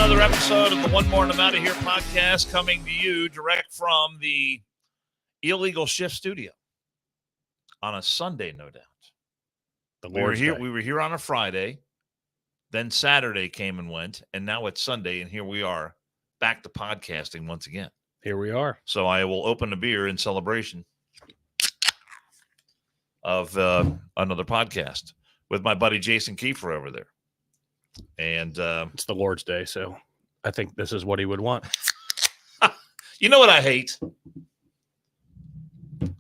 another episode of the One More and I'm Out of Here podcast, coming to you direct from the Illegal Shift studio on a Sunday, no doubt. We were here on a Friday, then Saturday came and went, and now it's Sunday, and here we are back to podcasting once again. Here we are. So I will open a beer in celebration of another podcast with my buddy Jason Kiefer over there. And it's the Lord's Day, so I think this is what he would want. You know what I hate?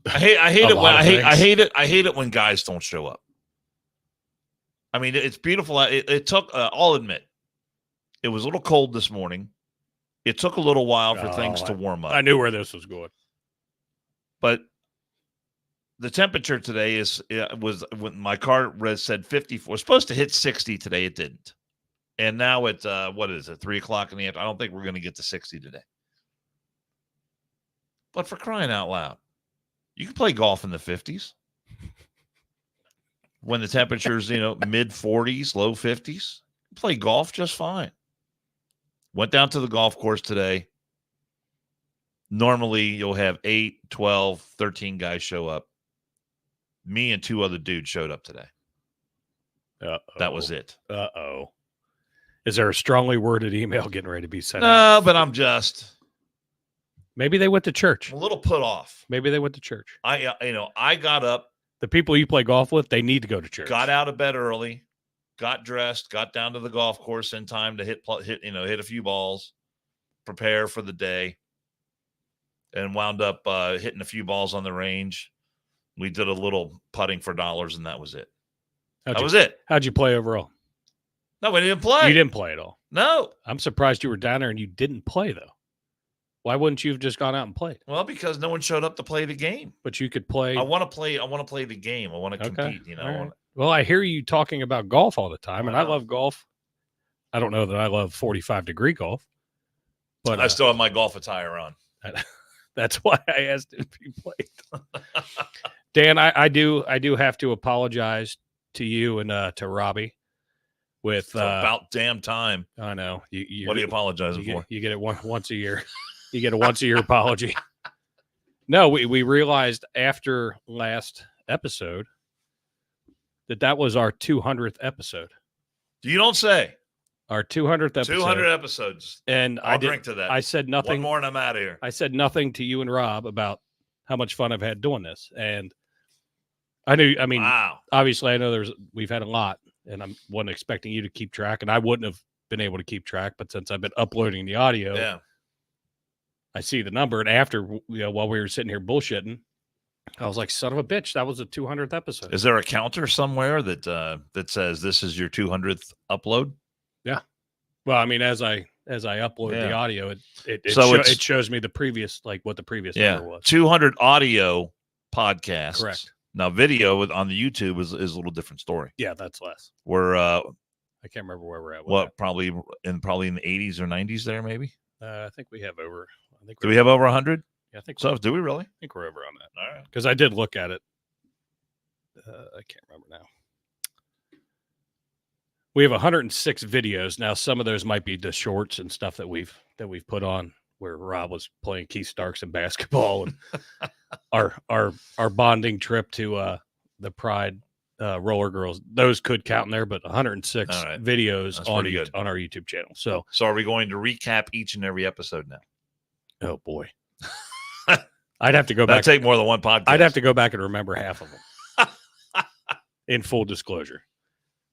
I hate it when guys don't show up. I mean, it's beautiful. It took. I'll admit, it was a little cold this morning. It took a little while for things to warm up. I knew where this was going, but the temperature today was when my car said 54. It was supposed to hit 60 today. It didn't. And now it's, 3 o'clock in the afternoon. I don't think we're going to get to 60 today. But for crying out loud, you can play golf in the 50s. When the temperature's, mid 40s, low 50s. Play golf just fine. Went down to the golf course today. Normally, you'll have 8, 12, 13 guys show up. Me and 2 other dudes showed up today. That was it. Uh-oh. Is there a strongly worded email getting ready to be sent No, out? but I'm just... Maybe they went to church. I'm a little put off. Maybe they went to church. I got up. The people you play golf with, they need to go to church. Got out of bed early, got dressed, got down to the golf course in time to hit a few balls, prepare for the day, and wound up hitting a few balls on the range. We did a little putting for dollars, and that was it. That was it. How'd you play overall? No, we didn't play. You didn't play at all. No. I'm surprised you were down there and you didn't play, though. Why wouldn't you have just gone out and played? Well, because no one showed up to play the game. But you could play. I want to play the game. I want to compete. Right. Well, I hear you talking about golf all the time, and I love golf. I don't know that I love 45-degree golf, but I still have my golf attire on. That's why I asked if you played. Dan, I do have to apologize to you and to Robbie. With about damn time. I know. What are you apologizing for? You get it once a year. You get a once a year apology. No, we realized after last episode that was our 200th episode. You don't say. Our 200th episode. 200 episodes. And I'll drink to that. I said nothing. One more and I'm out of here. I said nothing to you and Rob about how much fun I've had doing this. And wow. Obviously I know we've had a lot. And I wasn't expecting you to keep track, and I wouldn't have been able to keep track. But since I've been uploading the audio, I see the number. And after, while we were sitting here bullshitting, I was like, "Son of a bitch, that was the 200th episode." Is there a counter somewhere that says this is your 200th upload? Yeah. Well, I mean, as I upload the audio, it shows me the previous, like what the previous number was. 200 audio podcasts. Correct. Now, video on the YouTube is a little different story. Yeah, that's less. We're I can't remember where we're at. What probably in the 80s or 90s there, maybe. I think we have over. Do we have over 100? Yeah, I think so. Do we really? I think we're over on that. All right. Because I did look at it. I can't remember now. We have 106 videos now. Some of those might be the shorts and stuff that we've put on where Rob was playing Keith Starks in basketball and. Our bonding trip to the Pride Roller Girls, those could count in there, but 106 videos on our YouTube channel. So are we going to recap each and every episode now? Oh boy, I'd have to go back. That'd take more than one podcast. I'd have to go back and remember half of them. In full disclosure,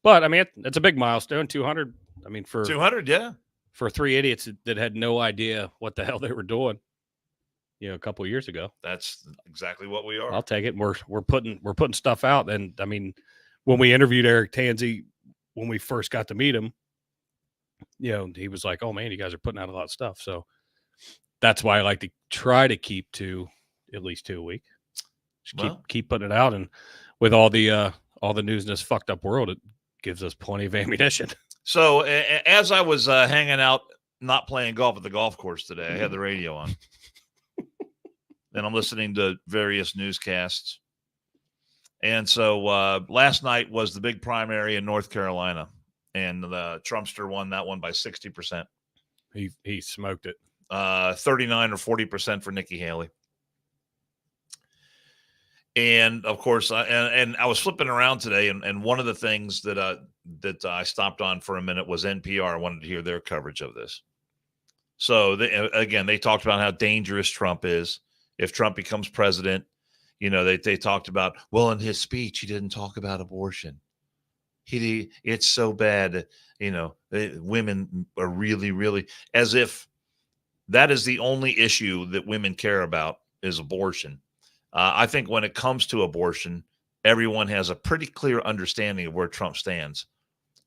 but I mean it's a big milestone. 200. I mean for 200, yeah, for 3 idiots that had no idea what the hell they were doing. A couple of years ago. That's exactly what we are. I'll take it. We're putting stuff out. And I mean, when we interviewed Eric Tanzi, when we first got to meet him, he was like, "Oh man, you guys are putting out a lot of stuff." So that's why I like to try to keep to at least 2 a week. Keep putting it out. And with all the news in this fucked up world, it gives us plenty of ammunition. So as I was hanging out, not playing golf at the golf course today, I had the radio on. And I'm listening to various newscasts. And so last night was the big primary in North Carolina. And the Trumpster won that one by 60%. He smoked it. 39 or 40% for Nikki Haley. And of course, and I was flipping around today, and one of the things that I stopped on for a minute was NPR. I wanted to hear their coverage of this. So they talked about how dangerous Trump is if Trump becomes president. They talked about, well, in his speech he didn't talk about abortion. It's so bad. Women are really, really, as if that is the only issue that women care about is abortion. I think when it comes to abortion, everyone has a pretty clear understanding of where Trump stands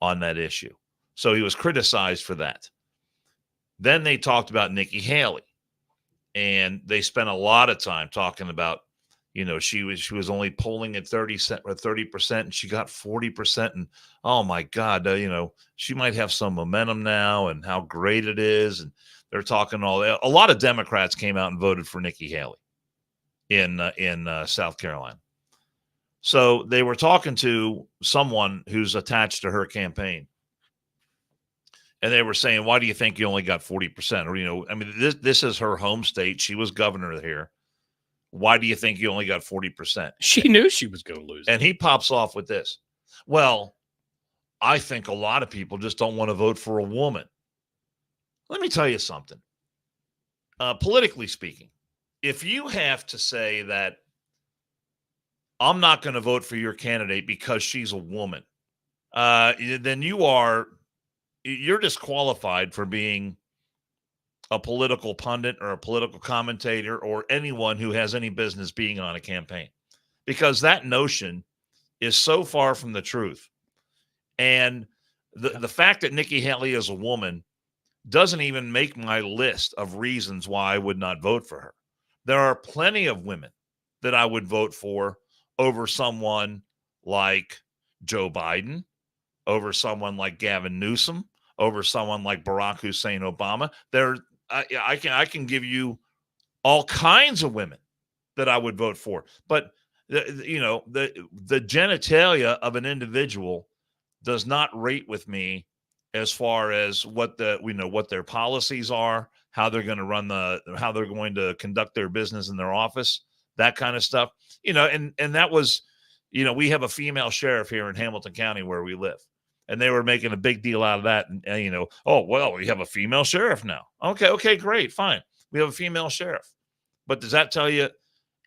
on that issue. So he was criticized for that. Then they talked about Nikki Haley, and they spent a lot of time talking about, she was only polling at 30%, and she got 40%. And oh my God, she might have some momentum now, and how great it is. And they're talking a lot of Democrats came out and voted for Nikki Haley in South Carolina. So they were talking to someone who's attached to her campaign, and they were saying, why do you think you only got 40%? Or, this is her home state. She was governor here. Why do you think you only got 40%? She knew she was going to lose. And he pops off with this. Well, I think a lot of people just don't want to vote for a woman. Let me tell you something. Politically speaking, if you have to say that I'm not going to vote for your candidate because she's a woman, then you're disqualified for being a political pundit or a political commentator or anyone who has any business being on a campaign, because that notion is so far from the truth. And the fact that Nikki Haley is a woman doesn't even make my list of reasons why I would not vote for her. There are plenty of women that I would vote for over someone like Joe Biden, over someone like Gavin Newsom, over someone like Barack Hussein Obama. I can give you all kinds of women that I would vote for, but the genitalia of an individual does not rate with me as far as what their policies are, how they're going to how they're going to conduct their business in their office, that kind of stuff. And that was, we have a female sheriff here in Hamilton County where we live. And they were making a big deal out of that. And oh, well, we have a female sheriff now. Okay, great, fine. We have a female sheriff. But does that tell you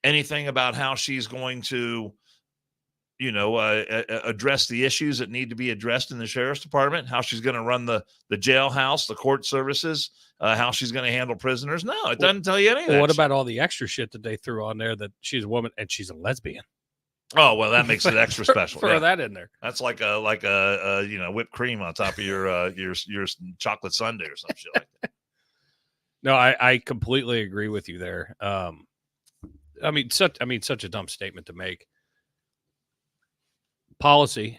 anything about how she's going to, address the issues that need to be addressed in the sheriff's department? How she's going to run the jailhouse, the court services, how she's going to handle prisoners? No, it doesn't tell you anything. Well, what about all the extra shit that they threw on there that she's a woman and she's a lesbian? Oh, well, that makes it extra special. Throw that in there. That's like a whipped cream on top of your chocolate sundae or some shit like that. No, I completely agree with you there. Such a dumb statement to make. Policy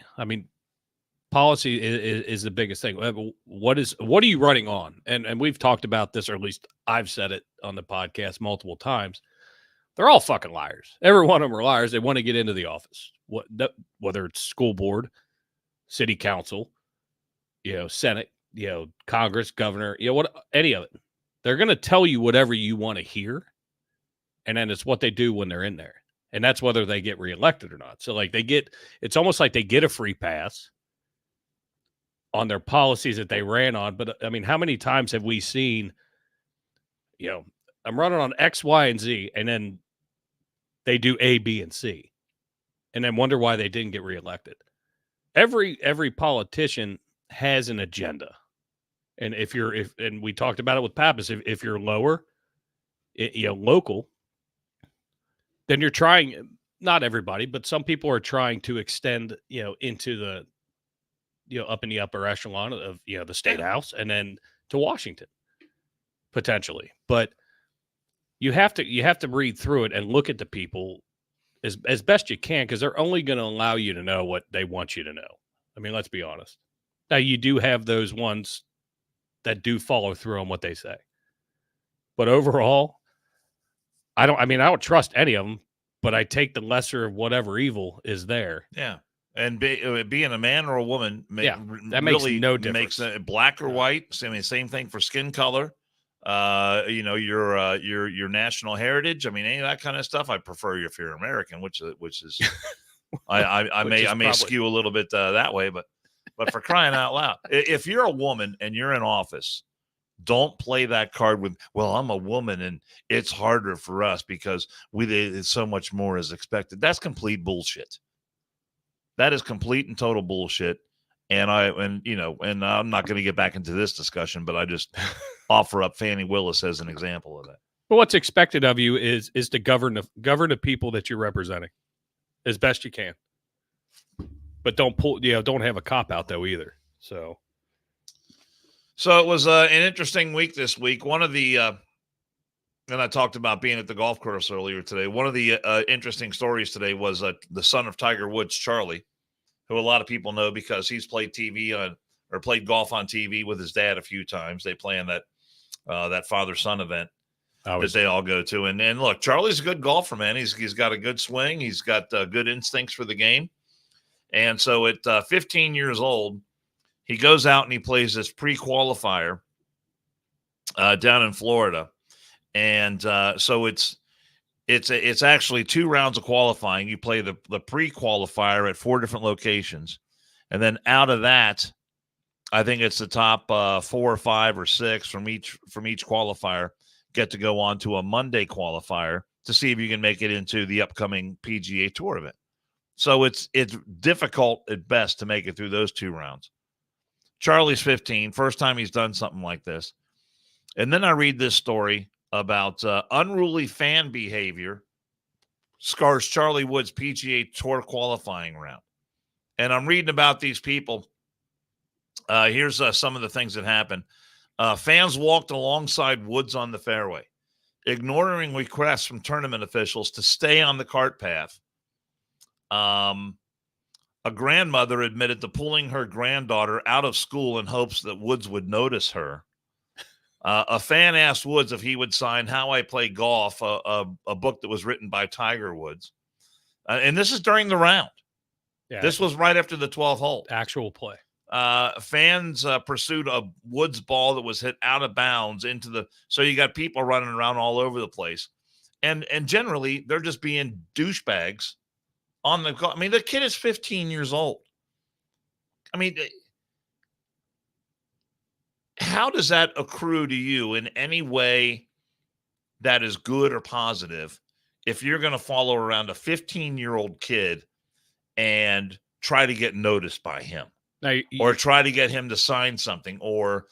is the biggest thing. What are you running on? And we've talked about this, or at least I've said it on the podcast multiple times. They're all fucking liars. Every one of them are liars. They want to get into the office, whether it's school board, city council, Senate, Congress, governor, any of it. They're going to tell you whatever you want to hear. And then it's what they do when they're in there. And that's whether they get reelected or not. So it's almost like they get a free pass on their policies that they ran on. But how many times have we seen, I'm running on X, Y, and Z, and then they do A, B, and C, and then wonder why they didn't get reelected. Every politician has an agenda. And and we talked about it with Pappas, if you're lower, local, then you're trying, not everybody, but some people are trying to extend, into the, up in the upper echelon of, the state house and then to Washington potentially. But you have to read through it and look at the people as best you can, because they're only going to allow you to know what they want you to know. Let's be honest. Now, you do have those ones that do follow through on what they say. But overall, I don't trust any of them, but I take the lesser of whatever evil is there. Yeah. And being a man or a woman, that makes really no difference. Makes black or white. I mean, same thing for skin color. Your national heritage. I mean, any of that kind of stuff. I prefer if you're American, which is I may skew a little bit that way, but for crying out loud, if you're a woman and you're in office, don't play that card with, well, I'm a woman and it's harder for us because it's so much more is expected. That's complete bullshit. That is complete and total bullshit. And I'm not going to get back into this discussion, but I just offer up Fannie Willis as an example of that. But what's expected of you is to govern the people that you're representing as best you can. But don't have a cop out though either. So it was an interesting week this week. One of the and I talked about being at the golf course earlier today. One of the interesting stories today was the son of Tiger Woods, Charlie, who a lot of people know because he's played played golf on TV with his dad a few times. They play in that father-son event that they all go to. And look, Charlie's a good golfer, man. He's got a good swing. He's got good instincts for the game. And so at 15 years old, he goes out and he plays this pre-qualifier down in Florida. And so it's actually 2 rounds of qualifying. You play the pre-qualifier at 4 different locations. And then out of that, I think it's the top 4 or 5 or 6 from each qualifier get to go on to a Monday qualifier to see if you can make it into the upcoming PGA Tour event. So it's difficult at best to make it through those 2 rounds. Charlie's 15, first time he's done something like this. And then I read this story about unruly fan behavior scars Charlie Woods' PGA Tour qualifying round. And I'm reading about these people. Here's some of the things that happened. Fans walked alongside Woods on the fairway, ignoring requests from tournament officials to stay on the cart path. A grandmother admitted to pulling her granddaughter out of school in hopes that Woods would notice her. A fan asked Woods if he would sign How I Play Golf, a book that was written by Tiger Woods. And this is during the round. Yeah, this was right after the 12th hole. Actual play. Fans pursued a Woods ball that was hit out of bounds so you got people running around all over the place. And generally, they're just being douchebags on the – I mean, the kid is 15 years old. I mean – how does that accrue to you in any way that is good or positive if you're going to follow around a 15-year-old kid and try to get noticed by him or try to get him to sign something or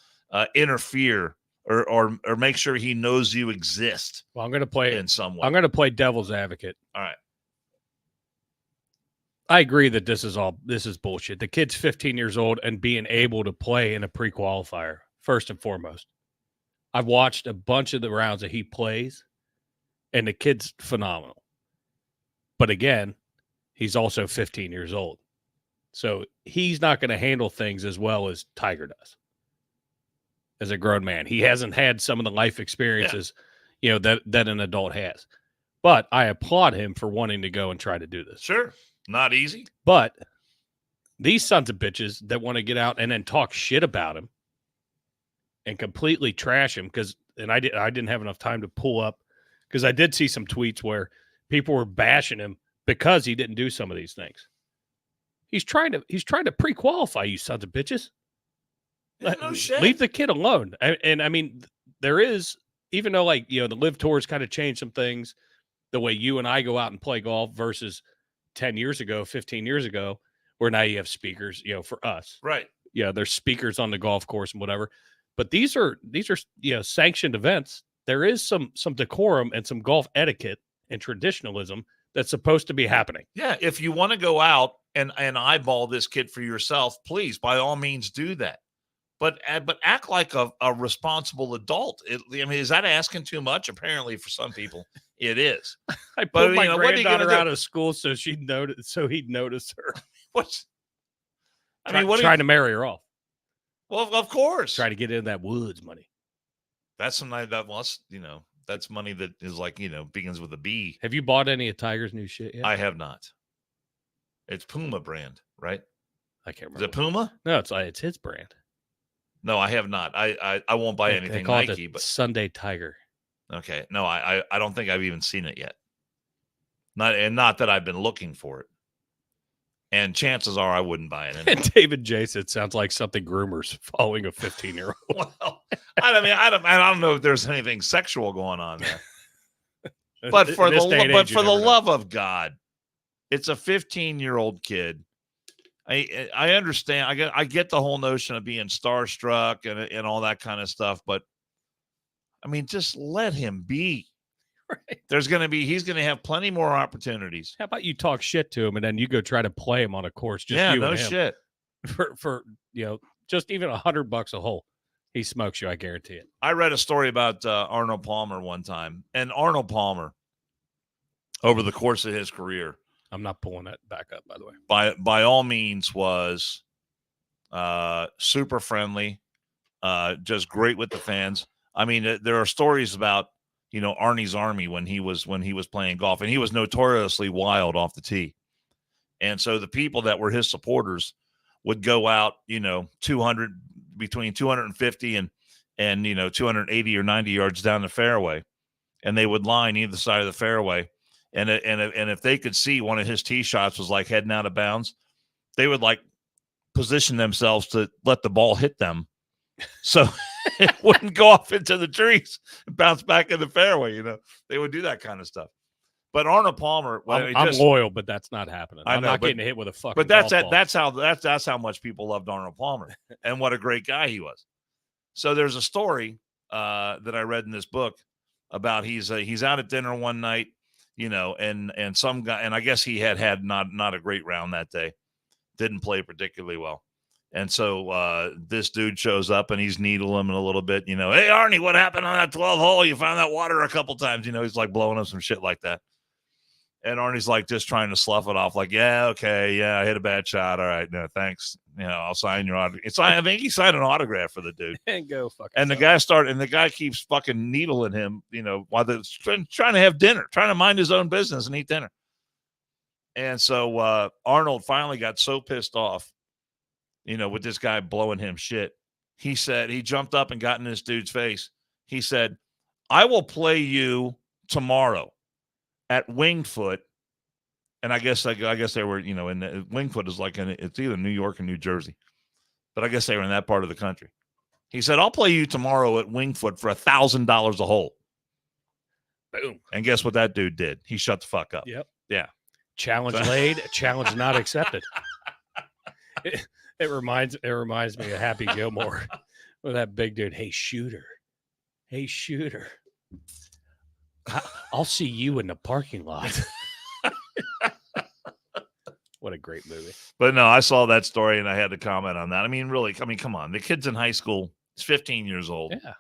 interfere or make sure he knows you exist? Well, I'm going to play in some way. I'm going to play devil's advocate. All right. I agree that this is bullshit. The kid's 15 years old and being able to play in a pre-qualifier. First and foremost, I've watched a bunch of the rounds that he plays, and the kid's phenomenal. But again, he's also 15 years old. So he's not going to handle things as well as Tiger does as a grown man. He hasn't had some of the life experiences, that an adult has. But I applaud him for wanting to go and try to do this. Sure. Not easy. But these sons of bitches that want to get out and then talk shit about him and completely trash him I didn't have enough time to pull up because I did see some tweets where people were bashing him because he didn't do some of ththese things. He's trying to pre-qualify, you sons of bitches. No shit. Leave the kid alone. And I mean, there is, even though the Live Tour's kind of changed some things, the way you and I go out and play golf versus 10 years ago, 15 years ago, where now you have speakers, for us. Right. Yeah, there's speakers on the golf course and whatever. But these are sanctioned events. There is some decorum and some golf etiquette and traditionalism that's supposed to be happening. Yeah, if you want to go out and eyeball this kid for yourself, please, by all means, do that. But act like a responsible adult. Is that asking too much? Apparently, for some people, it is. I pulled my granddaughter out of school so he'd notice her. Trying to marry her off. Well, of course. Try to get into that Woods money. That's some that's money that is begins with a B. Have you bought any of Tiger's new shit yet? I have not. It's Puma brand, right? I can't remember. Is it Puma? No, it's his brand. No, I have not. I won't buy anything they call Nike, it but Sunday Tiger. okay. No, I don't think I've even seen it yet. Not that I've been looking for it. And chances are I wouldn't buy it anyway. And David J said, sounds like something groomers following a 15-year-old. Well, I don't know if there's anything sexual going on there. But for the love of God, it's a 15-year-old kid. I understand. I get the whole notion of being starstruck and all that kind of stuff, but I mean, just let him be. Right. He's going to have plenty more opportunities. How about you talk shit to him and then you go try to play him on a course? Just you and him. Shit. For just even $100 a hole, he smokes you. I guarantee it. I read a story about Arnold Palmer one time, and Arnold Palmer, over the course of his career, I'm not pulling that back up, by the way. By all means, was super friendly, just great with the fans. I mean, there are stories about Arnie's Army when he was playing golf, and he was notoriously wild off the tee. And so the people that were his supporters would go out, between 250 and 280 or 90 yards down the fairway, and they would line either side of the fairway. And if they could see one of his tee shots was like heading out of bounds, they would like position themselves to let the ball hit them, so it wouldn't go off into the trees and bounce back in the fairway. They would do that kind of stuff. But Arnold Palmer, I'm loyal, but that's not happening. I'm not getting hit with a fucking. But that's how much people loved Arnold Palmer, and what a great guy he was. So there's a story that I read in this book about he's out at dinner one night, and some guy, and I guess he had not a great round that day, didn't play particularly well. And so this dude shows up and he's needling him a little bit, hey, Arnie, what happened on that 12 hole? You found that water a couple times, he's like blowing up some shit like that. And Arnie's like just trying to slough it off, like, yeah, okay, yeah, I hit a bad shot. All right, no, thanks. I'll sign your autograph. I think he signed an autograph for the dude. And go fuck. And the guy keeps fucking needling him, while they're trying to have dinner, trying to mind his own business and eat dinner. And so Arnold finally got so pissed off, with this guy blowing him shit. He said, he jumped up and got in this dude's face. He said, I will play you tomorrow at Wingfoot. And I guess they were, in Wingfoot is like it's either New York or New Jersey, but I guess they were in that part of the country. He said, I'll play you tomorrow at Wingfoot for $1,000 a hole. Boom. And guess what that dude did? He shut the fuck up. Yep. Yeah. Challenge laid, challenge not accepted. It reminds me of Happy Gilmore with that big dude. Hey, shooter. I'll see you in the parking lot. What a great movie. But no, I saw that story and I had to comment on that. I mean, really, come on. The kid's in high school. He's 15 years old. Yeah.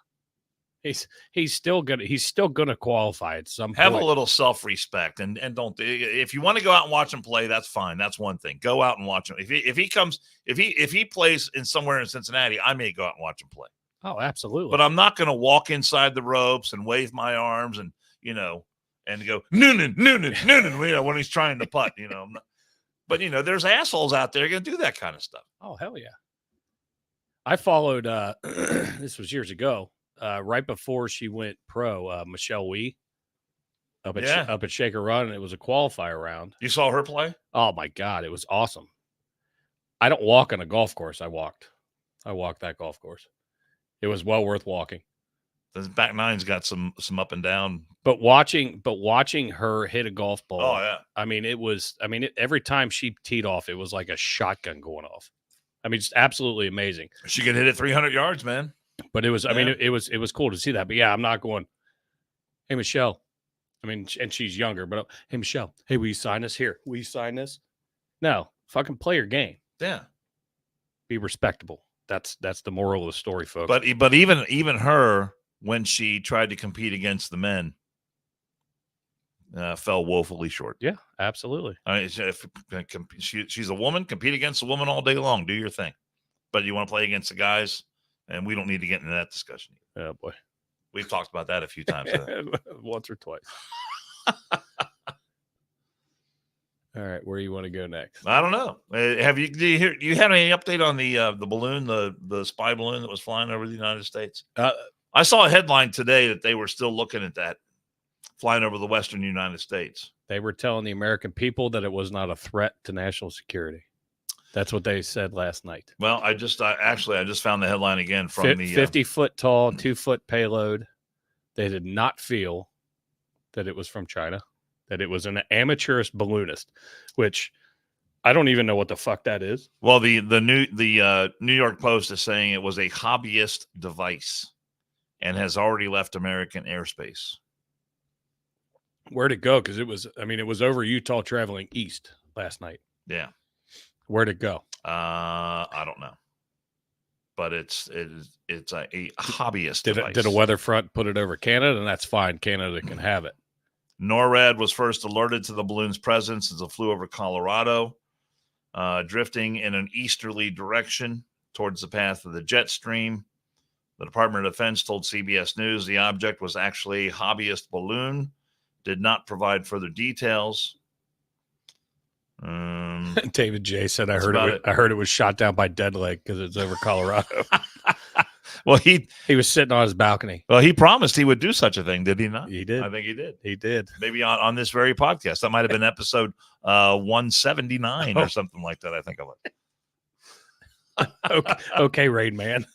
He's still gonna qualify at some point. Have a little self-respect and don't. If you want to go out and watch him play, that's fine. That's one thing. Go out and watch him. If he plays somewhere in Cincinnati, I may go out and watch him play. Oh, absolutely. But I'm not going to walk inside the ropes and wave my arms and and go Noonan when he's trying to putt. But there's assholes out there going to do that kind of stuff. Oh, hell yeah. I followed. This was years ago. Right before she went pro, Michelle Wee up at Shaker Run, and it was a qualifier round. You saw her play? Oh my God, it was awesome. I don't walk on a golf course. I walked that golf course. It was well worth walking. The back nine's got some up and down. But watching her hit a golf ball. Oh yeah. I mean, every time she teed off, it was like a shotgun going off. I mean, just absolutely amazing. She could hit it 300 yards, man. But it was, I mean, it was cool to see that. But yeah, I'm not going, hey, Michelle. I mean, and she's younger, but hey, Michelle, hey, will you sign us here? Will you sign this? No, fucking play your game. Yeah. Be respectable. That's the moral of the story, folks. But even her, when she tried to compete against the men, fell woefully short. Yeah, absolutely. I mean, she's a woman, compete against a woman all day long. Do your thing. But you want to play against the guys? And we don't need to get into that discussion. Oh, boy. We've talked about that a few times. Once or twice. All right, where you want to go next? I don't know. You had any update on the balloon, the spy balloon that was flying over the United States? I saw a headline today that they were still looking at that flying over the western United States. They were telling the American people that it was not a threat to national security. That's what they said last night. Well, I just found the headline again from the 50-foot tall, 2-foot payload. They did not feel that it was from China, that it was an amateurist balloonist, which I don't even know what the fuck that is. Well, the New York Post is saying it was a hobbyist device and has already left American airspace. Where'd it go? Because it was over Utah traveling east last night. Yeah. Where'd it go? I don't know. But it's a hobbyist device. Did a weather front put it over Canada? And that's fine. Canada can have it. NORAD was first alerted to the balloon's presence as it flew over Colorado, drifting in an easterly direction towards the path of the jet stream. The Department of Defense told CBS News the object was actually a hobbyist balloon, did not provide further details. David J said, I heard it was shot down by Dead Lake because it's over Colorado. Well, he was sitting on his balcony. Well, he promised he would do such a thing, did he not? He did. I think he did. He did. Maybe on this very podcast. That might have been episode 179 or something like that. I think of it. Okay, Rain Man.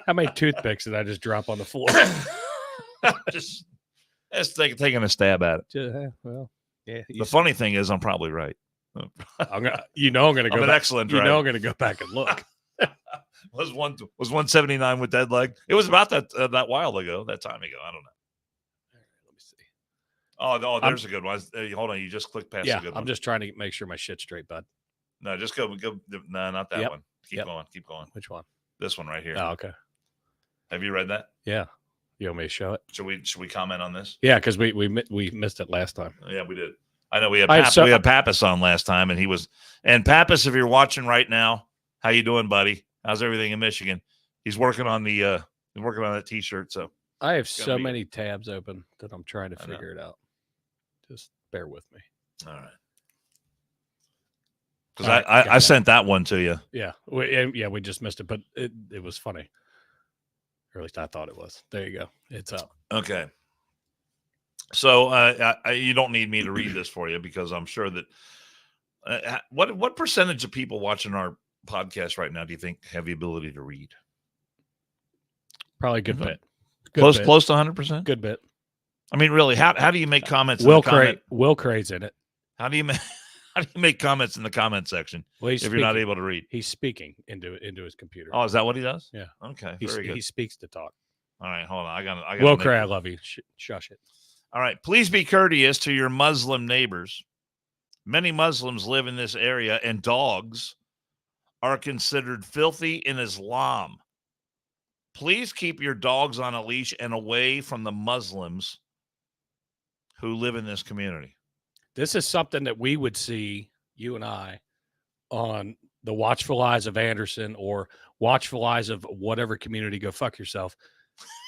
How many toothpicks did I just drop on the floor? just taking a stab at it. Well, yeah. The funny thing is, I'm probably right. I'm gonna go. An excellent. I'm gonna go back and look. was 179 with Dead Leg? It was about that while ago. That time ago. I don't know. All right, let me see. Oh, there's a good one. Hold on, you just clicked past. Yeah, a good I'm one. just trying to make sure my shit's straight, bud. No, just go. No, not that one. Keep going. Which one? This one right here. Oh, okay. Have you read that? Yeah. You want me to show it? Should we comment on this? Yeah, because we missed it last time. Yeah, we did. I know we had Pappas on last time, and Pappas, if you're watching right now, how you doing, buddy? How's everything in Michigan? He's working on that T-shirt. So I have so many tabs open that I'm trying to figure it out. Just bear with me. All right. Because I sent that one to you. Yeah, we just missed it, but it was funny. Or at least I thought it was. There you go. It's up. Okay. So you don't need me to read this for you because I'm sure that what percentage of people watching our podcast right now do you think have the ability to read? Probably a good bit. Close to 100%. Good bit. I mean, really, how do you make comments? Will Cray's in it. How do you make comments in the comment section if you're not able to read? He's speaking into his computer. Oh, is that what he does? Yeah. Okay. Very good. He speaks to talk. All right, hold on. I got. Will Cray, I love you. Shush it. All right. Please be courteous to your Muslim neighbors. Many Muslims live in this area, and dogs are considered filthy in Islam. Please keep your dogs on a leash and away from the Muslims who live in this community. This is something that we would see, you and I, on the Watchful Eyes of Anderson or Watchful Eyes of whatever community. Go fuck yourself.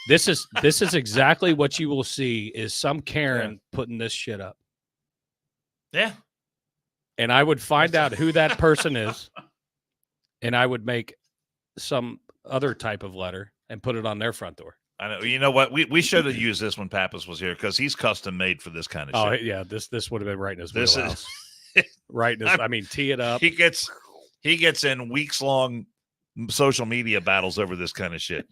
This is exactly what you will see is some Karen putting this shit up. Yeah. And I would find out who that person is, and I would make some other type of letter and put it on their front door. I know. You know what? We should have used this when Pappas was here because he's custom made for this kind of shit. Oh yeah, this would have been right in his wheelhouse. Right in his, I mean, tee it up. He gets in weeks long social media battles over this kind of shit.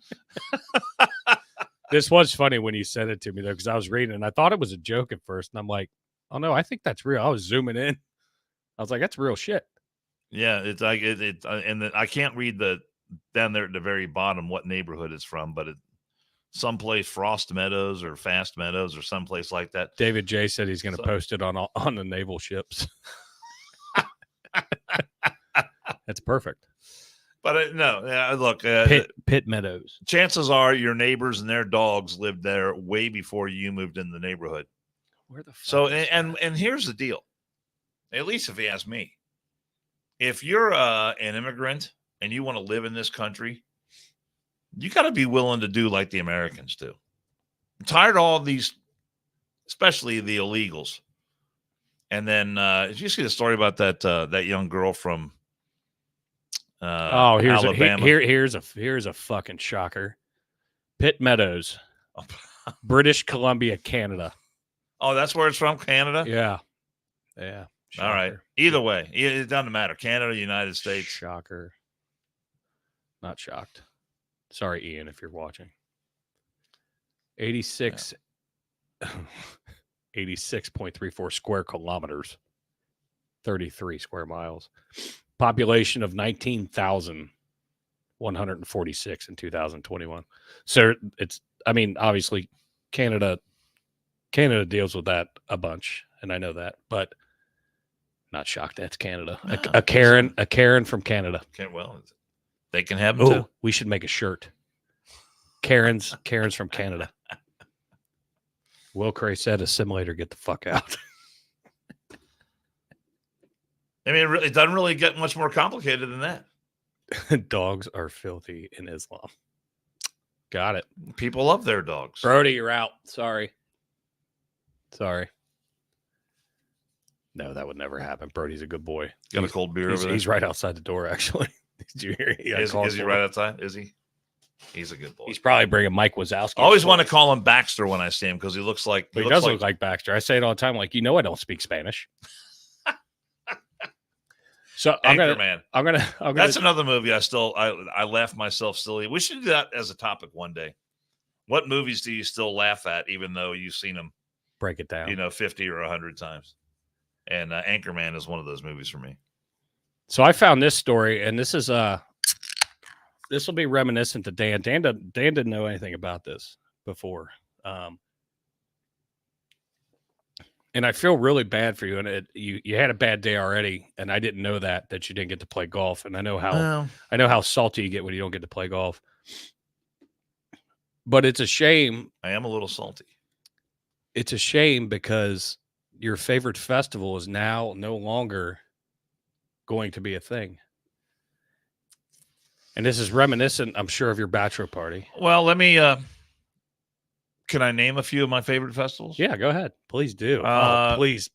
This was funny when you sent it to me though, because I was reading and I thought it was a joke at first, and I'm like, oh no, I think that's real. I was zooming in. I was like, that's real shit. Yeah, it's like I can't read down there at the very bottom what neighborhood it's from, but someplace Frost Meadows or Fast Meadows or someplace like that. David J said he's going to post it on the naval ships. That's perfect. But no, look, Pitt Meadows. Chances are your neighbors and their dogs lived there way before you moved in the neighborhood. Where the fuck? So and here's the deal. At least if you ask me, if you're an immigrant and you want to live in this country, you got to be willing to do like the Americans do. I'm tired of all of these, especially the illegals, And then did you see the story about that young girl from here's Alabama? Here's a fucking shocker. Pitt Meadows, British Columbia, Canada. Oh, that's where it's from, Canada? Yeah. Shocker. All right. Either way, it doesn't matter. Canada, United States. Shocker. Not shocked. Sorry, Ian, if you're watching. 86.34 square kilometers. 33 square miles. Population of 19,146 in 2021. So obviously Canada deals with that a bunch, and I know that, but not shocked that's Canada. No, a Karen from Canada. Well, they can have them too. We should make a shirt. Karen's from Canada. Will Cray said, "Assimilator, get the fuck out." I mean, it doesn't really get much more complicated than that. Dogs are filthy in Islam. Got it. People love their dogs. Brody, you're out. Sorry. No, that would never happen. Brody's a good boy. Got a cold beer over there? He's right outside the door, actually. Did you hear? Is he right outside? Is he? He's a good boy. He's probably bringing Mike Wazowski. I always want to call him Baxter when I see him because he looks like... He does look like Baxter. I say it all the time, like, I don't speak Spanish. So Anchorman. I'm gonna. That's another movie I laugh myself silly. We should do that as a topic one day. What movies do you still laugh at, even though you've seen them? Break it down. 50 or 100 times. And Anchorman is one of those movies for me. So I found this story, and this is this will be reminiscent to Dan. Dan didn't know anything about this before. And I feel really bad for you. And you had a bad day already, and I didn't know that you didn't get to play golf. And I know how salty you get when you don't get to play golf. But it's a shame. I am a little salty. It's a shame because your favorite festival is now no longer going to be a thing. And this is reminiscent, I'm sure, of your bachelor party. Well, let me... Can I name a few of my favorite festivals? Yeah, go ahead. Please do.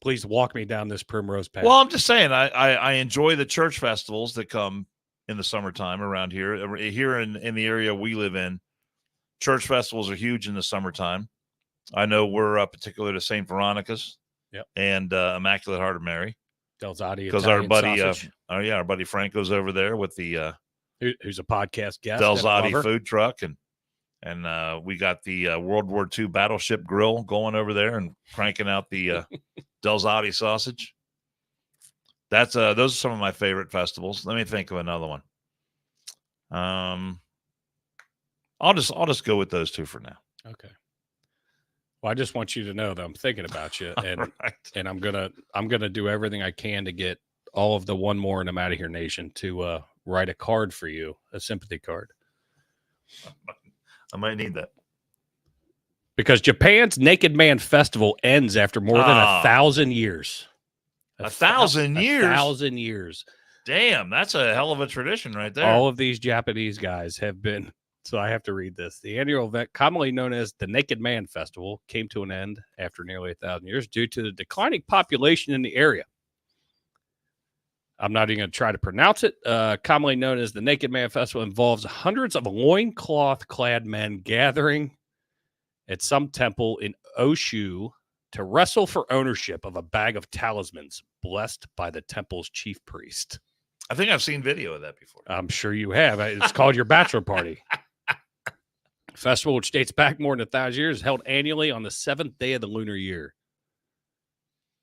Please walk me down this primrose path. Well, I'm just saying, I enjoy the church festivals that come in the summertime around here. Here in the area we live in, church festivals are huge in the summertime. I know we're particular to St. Veronica's and Immaculate Heart of Mary. Delzati, because our buddy, our buddy Franco's over there with the who's a podcast guest, Delzati food truck, and we got the World War II battleship grill going over there and cranking out the Delzati sausage. Those are some of my favorite festivals. Let me think of another one. I'll just go with those two for now. Okay. Well, I just want you to know that I'm thinking about you, and right. And I'm gonna do everything I can to get all of the One More and I'm Out of Here Nation to write a card for you, a sympathy card. I might need that. Because Japan's Naked Man Festival ends after more than 1,000 years. 1,000 years? 1,000 years. Damn, that's a hell of a tradition right there. All of these Japanese guys have been, so I have to read this. The annual event, commonly known as the Naked Man Festival, came to an end after nearly 1,000 years due to the declining population in the area. I'm not even going to try to pronounce it. Commonly known as the Naked Man Festival, involves hundreds of loincloth-clad men gathering at some temple in Oshu to wrestle for ownership of a bag of talismans blessed by the temple's chief priest. I think I've seen video of that before. I'm sure you have. It's called your bachelor party. Festival, which dates back more than 1,000 years, is held annually on the 7th day of the lunar year.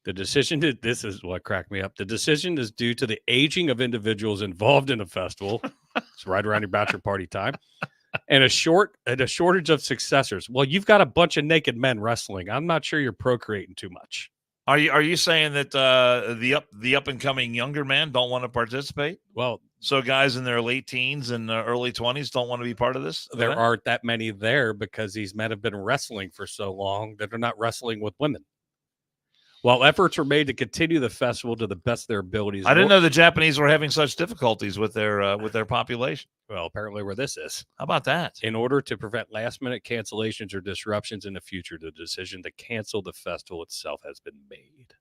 The decision this is what cracked me up. The decision is due to the aging of individuals involved in the festival. It's right around your bachelor party time. And a shortage of successors. Well, you've got a bunch of naked men wrestling. I'm not sure you're procreating too much. Are you saying that the up and coming younger men don't want to participate? Well, so guys in their late teens and early 20s don't want to be part of this? There aren't that many there because these men have been wrestling for so long that they're not wrestling with women. While efforts were made to continue the festival to the best of their abilities. I didn't know the Japanese were having such difficulties with their population. Well, apparently where this is. How about that? In order to prevent last-minute cancellations or disruptions in the future, the decision to cancel the festival itself has been made.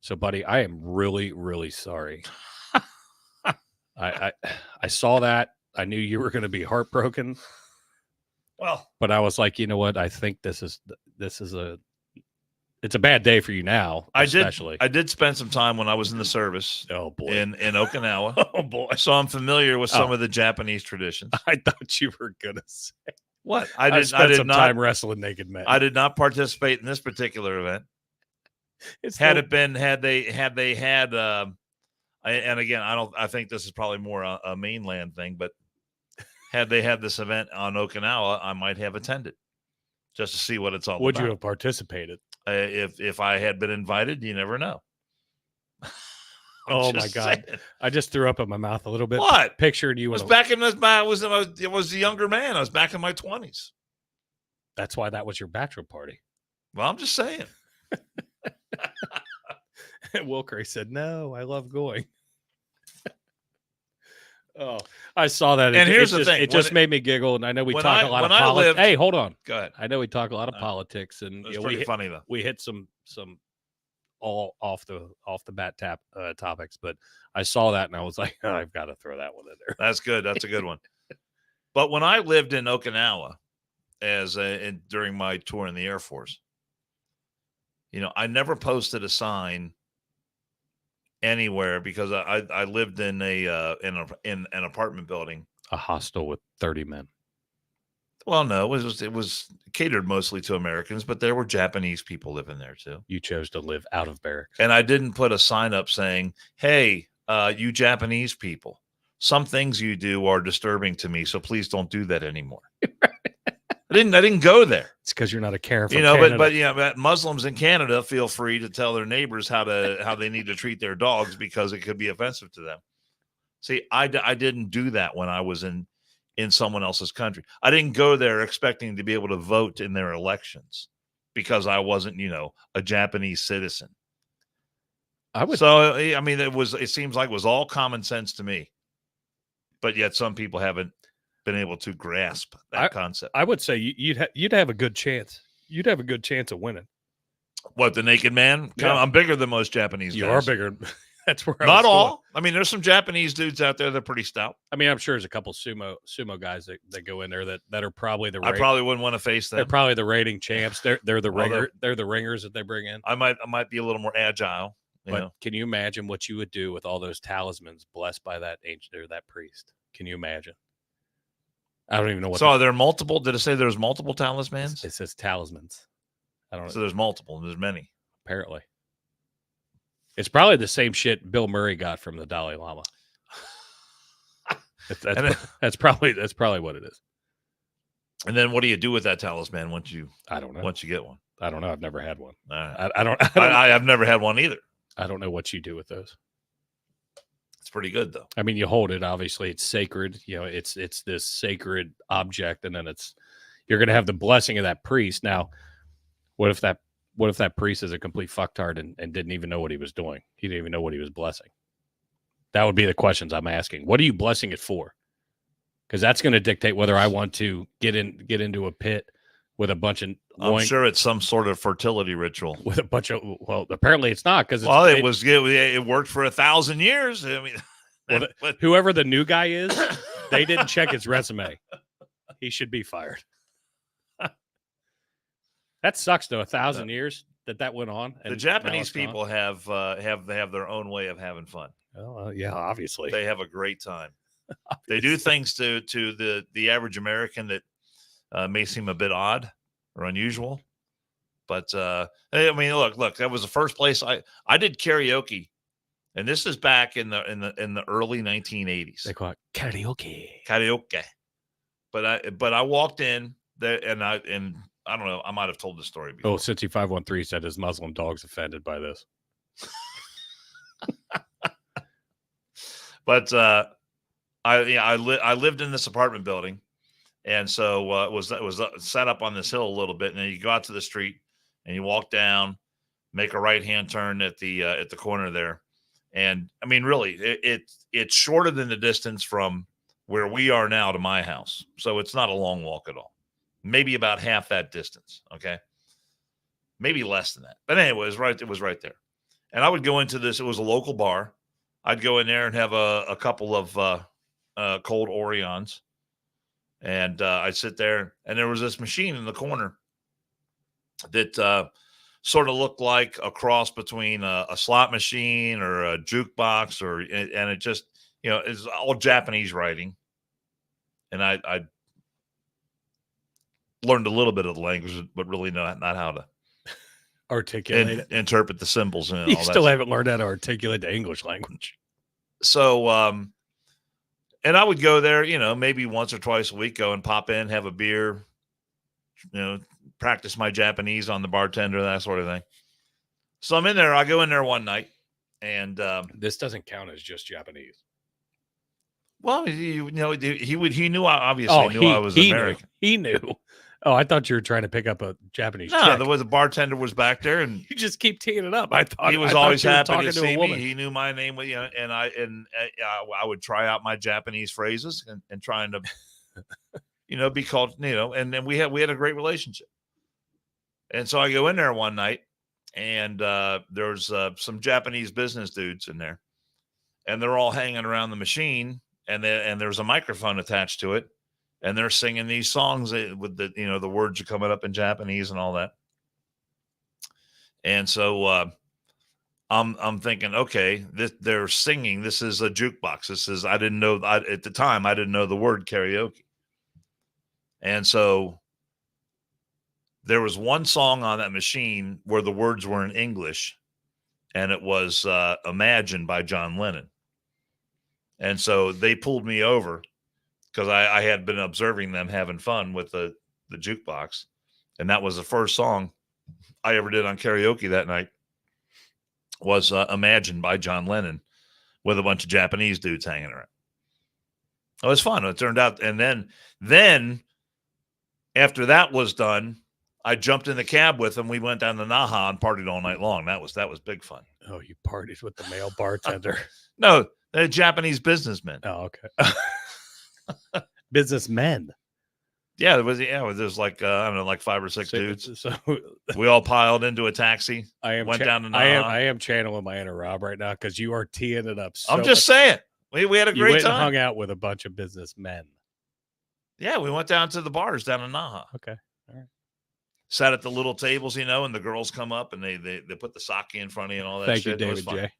So, buddy, I am really, really sorry. I saw that. I knew you were going to be heartbroken. Well, but I was like, you know what? I think it's a bad day for you now, especially. I did spend some time when I was in the service. Oh boy, in Okinawa. Oh boy, so I'm familiar with some of the Japanese traditions. I thought you were gonna say what? I did some time wrestling naked men. I did not participate in this particular event. Had they had and again, I think this is probably more a mainland thing, but had they had this event on Okinawa, I might have attended just to see what it's all about. Would you have participated? If I had been invited, you never know. Oh my God! Saying. I just threw up in my mouth a little bit. What? Pictured you? Was back in this. I was a younger man. I was back in my 20s. That's why that was your bachelor party. Well, I'm just saying. Wilker said, "No, I love going." Oh, I saw that. And here's the thing. It just made me giggle. And I know we talk a lot of politics. Hey, hold on. Go ahead. I know we talk a lot of politics, and it's pretty funny though. We hit some all off the bat topics, but I saw that and I was like, oh, I've got to throw that one in there. That's good. That's a good one. But when I lived in Okinawa during my tour in the Air Force, I never posted a sign anywhere because I lived in in an apartment building, a hostel with 30 men. Well, no, it was catered mostly to Americans, but there were Japanese people living there too. You chose to live out of barracks, and I didn't put a sign up saying, "Hey, you Japanese people, some things you do are disturbing to me, so please don't do that anymore." I didn't go there. It's because you're not a Karen from Canada. But Muslims in Canada feel free to tell their neighbors how they need to treat their dogs because it could be offensive to them. See, I didn't do that when I was in someone else's country. I didn't go there expecting to be able to vote in their elections because I wasn't, a Japanese citizen. It seems like it was all common sense to me, but yet some people haven't been able to grasp that concept. I would say you'd have a good chance. You'd have a good chance of winning. What, the naked man? Yeah. I'm bigger than most Japanese guys. You are bigger. That's where not all. I mean, there's some Japanese dudes out there that are pretty stout. I mean, I'm sure there's a couple sumo guys that go in there that are probably I probably wouldn't want to face them. They're probably the rating champs. They're the they're the ringers that they bring in. I might be a little more agile. But can you imagine what you would do with all those talismans blessed by that ancient or that priest? Can you imagine? I don't even know what. So are there multiple? Did it say there's multiple talismans? It says talismans. I don't know. So there's multiple. There's many. Apparently. It's probably the same shit Bill Murray got from the Dalai Lama. That's probably what it is. And then what do you do with that talisman once you? I don't know. Once you get one, I don't know. I've never had one. Right. I've never had one either. I don't know what you do with those. It's pretty good though. I mean, you hold it. Obviously, it's sacred. It's this sacred object, and then you're going to have the blessing of that priest. Now, what if that priest is a complete fucktard and didn't even know what he was doing? He didn't even know what he was blessing. That would be the questions I'm asking. What are you blessing it for? Because that's going to dictate whether I want to get into a pit with a bunch of. I'm sure it's some sort of fertility ritual with a bunch of. Well, apparently it's not because it worked for 1,000 years. I mean, whoever the new guy is, they didn't check his resume. He should be fired. That sucks though. 1,000 years that went on. And the Japanese people have their own way of having fun. Oh yeah, obviously they have a great time. They do things to the average American that may seem a bit odd or unusual, but I mean, look, that was the first place I did karaoke, and this is back in the early 1980s. They call it karaoke. But I walked in there and I don't know. I might have told the story before. Oh, 6513 said his Muslim dog's offended by this. But I lived in this apartment building, and so it was set up on this hill a little bit, and then you go out to the street and you walk down, make a right hand turn at the corner there, and I mean really it's shorter than the distance from where we are now to my house, so it's not a long walk at all. Maybe about half that distance, okay? Maybe less than that. But anyway, it was right there. And I would go into this. It was a local bar. I'd go in there and have a couple of cold Orions. And I'd sit there, and there was this machine in the corner that sort of looked like a cross between a slot machine or a jukebox, and it just, it's all Japanese writing. And I learned a little bit of the language, but really not how to articulate it, interpret the symbols, and you all still that haven't learned how to articulate the English language. So, and I would go there, maybe once or twice a week, go and pop in, have a beer, practice my Japanese on the bartender, that sort of thing. So I'm in there. I go in there one night, and this doesn't count as just Japanese. Well, he knew, obviously knew I was American. He knew. Oh, I thought you were trying to pick up a Japanese. No, the bartender was back there, and you just keep teeing it up. I thought he was always happy to see me. He knew my name, and I would try out my Japanese phrases and trying to, be called, and then we had a great relationship. And so I go in there one night, and there's some Japanese business dudes in there, and they're all hanging around the machine, and there's a microphone attached to it. And they're singing these songs with the words are coming up in Japanese and all that. And so I'm thinking, okay, they're singing. This is a jukebox. I didn't know at the time. I didn't know the word karaoke. And so there was one song on that machine where the words were in English, and it was "Imagine" by John Lennon. And so they pulled me over, because I had been observing them having fun with the jukebox. And that was the first song I ever did on karaoke that night, was "Imagine" by John Lennon, with a bunch of Japanese dudes hanging around. It was fun. It turned out. And then after that was done, I jumped in the cab with them. We went down to Naha and partied all night long. That was big fun. Oh, you partied with the male bartender? No, they're Japanese businessmen. Oh, okay. Businessmen. Yeah, there's like I don't know, like 5 or 6 dudes. So we all piled into a taxi. Went down to Naha. I am channeling my inner Rob right now, because you are teeing it up. I'm just saying, we had a great time. Hung out with a bunch of businessmen. Yeah, we went down to the bars down in Naha. Okay, all right. Sat at the little tables, and the girls come up and they put the sake in front of you and all that. Thank shit. you, David J.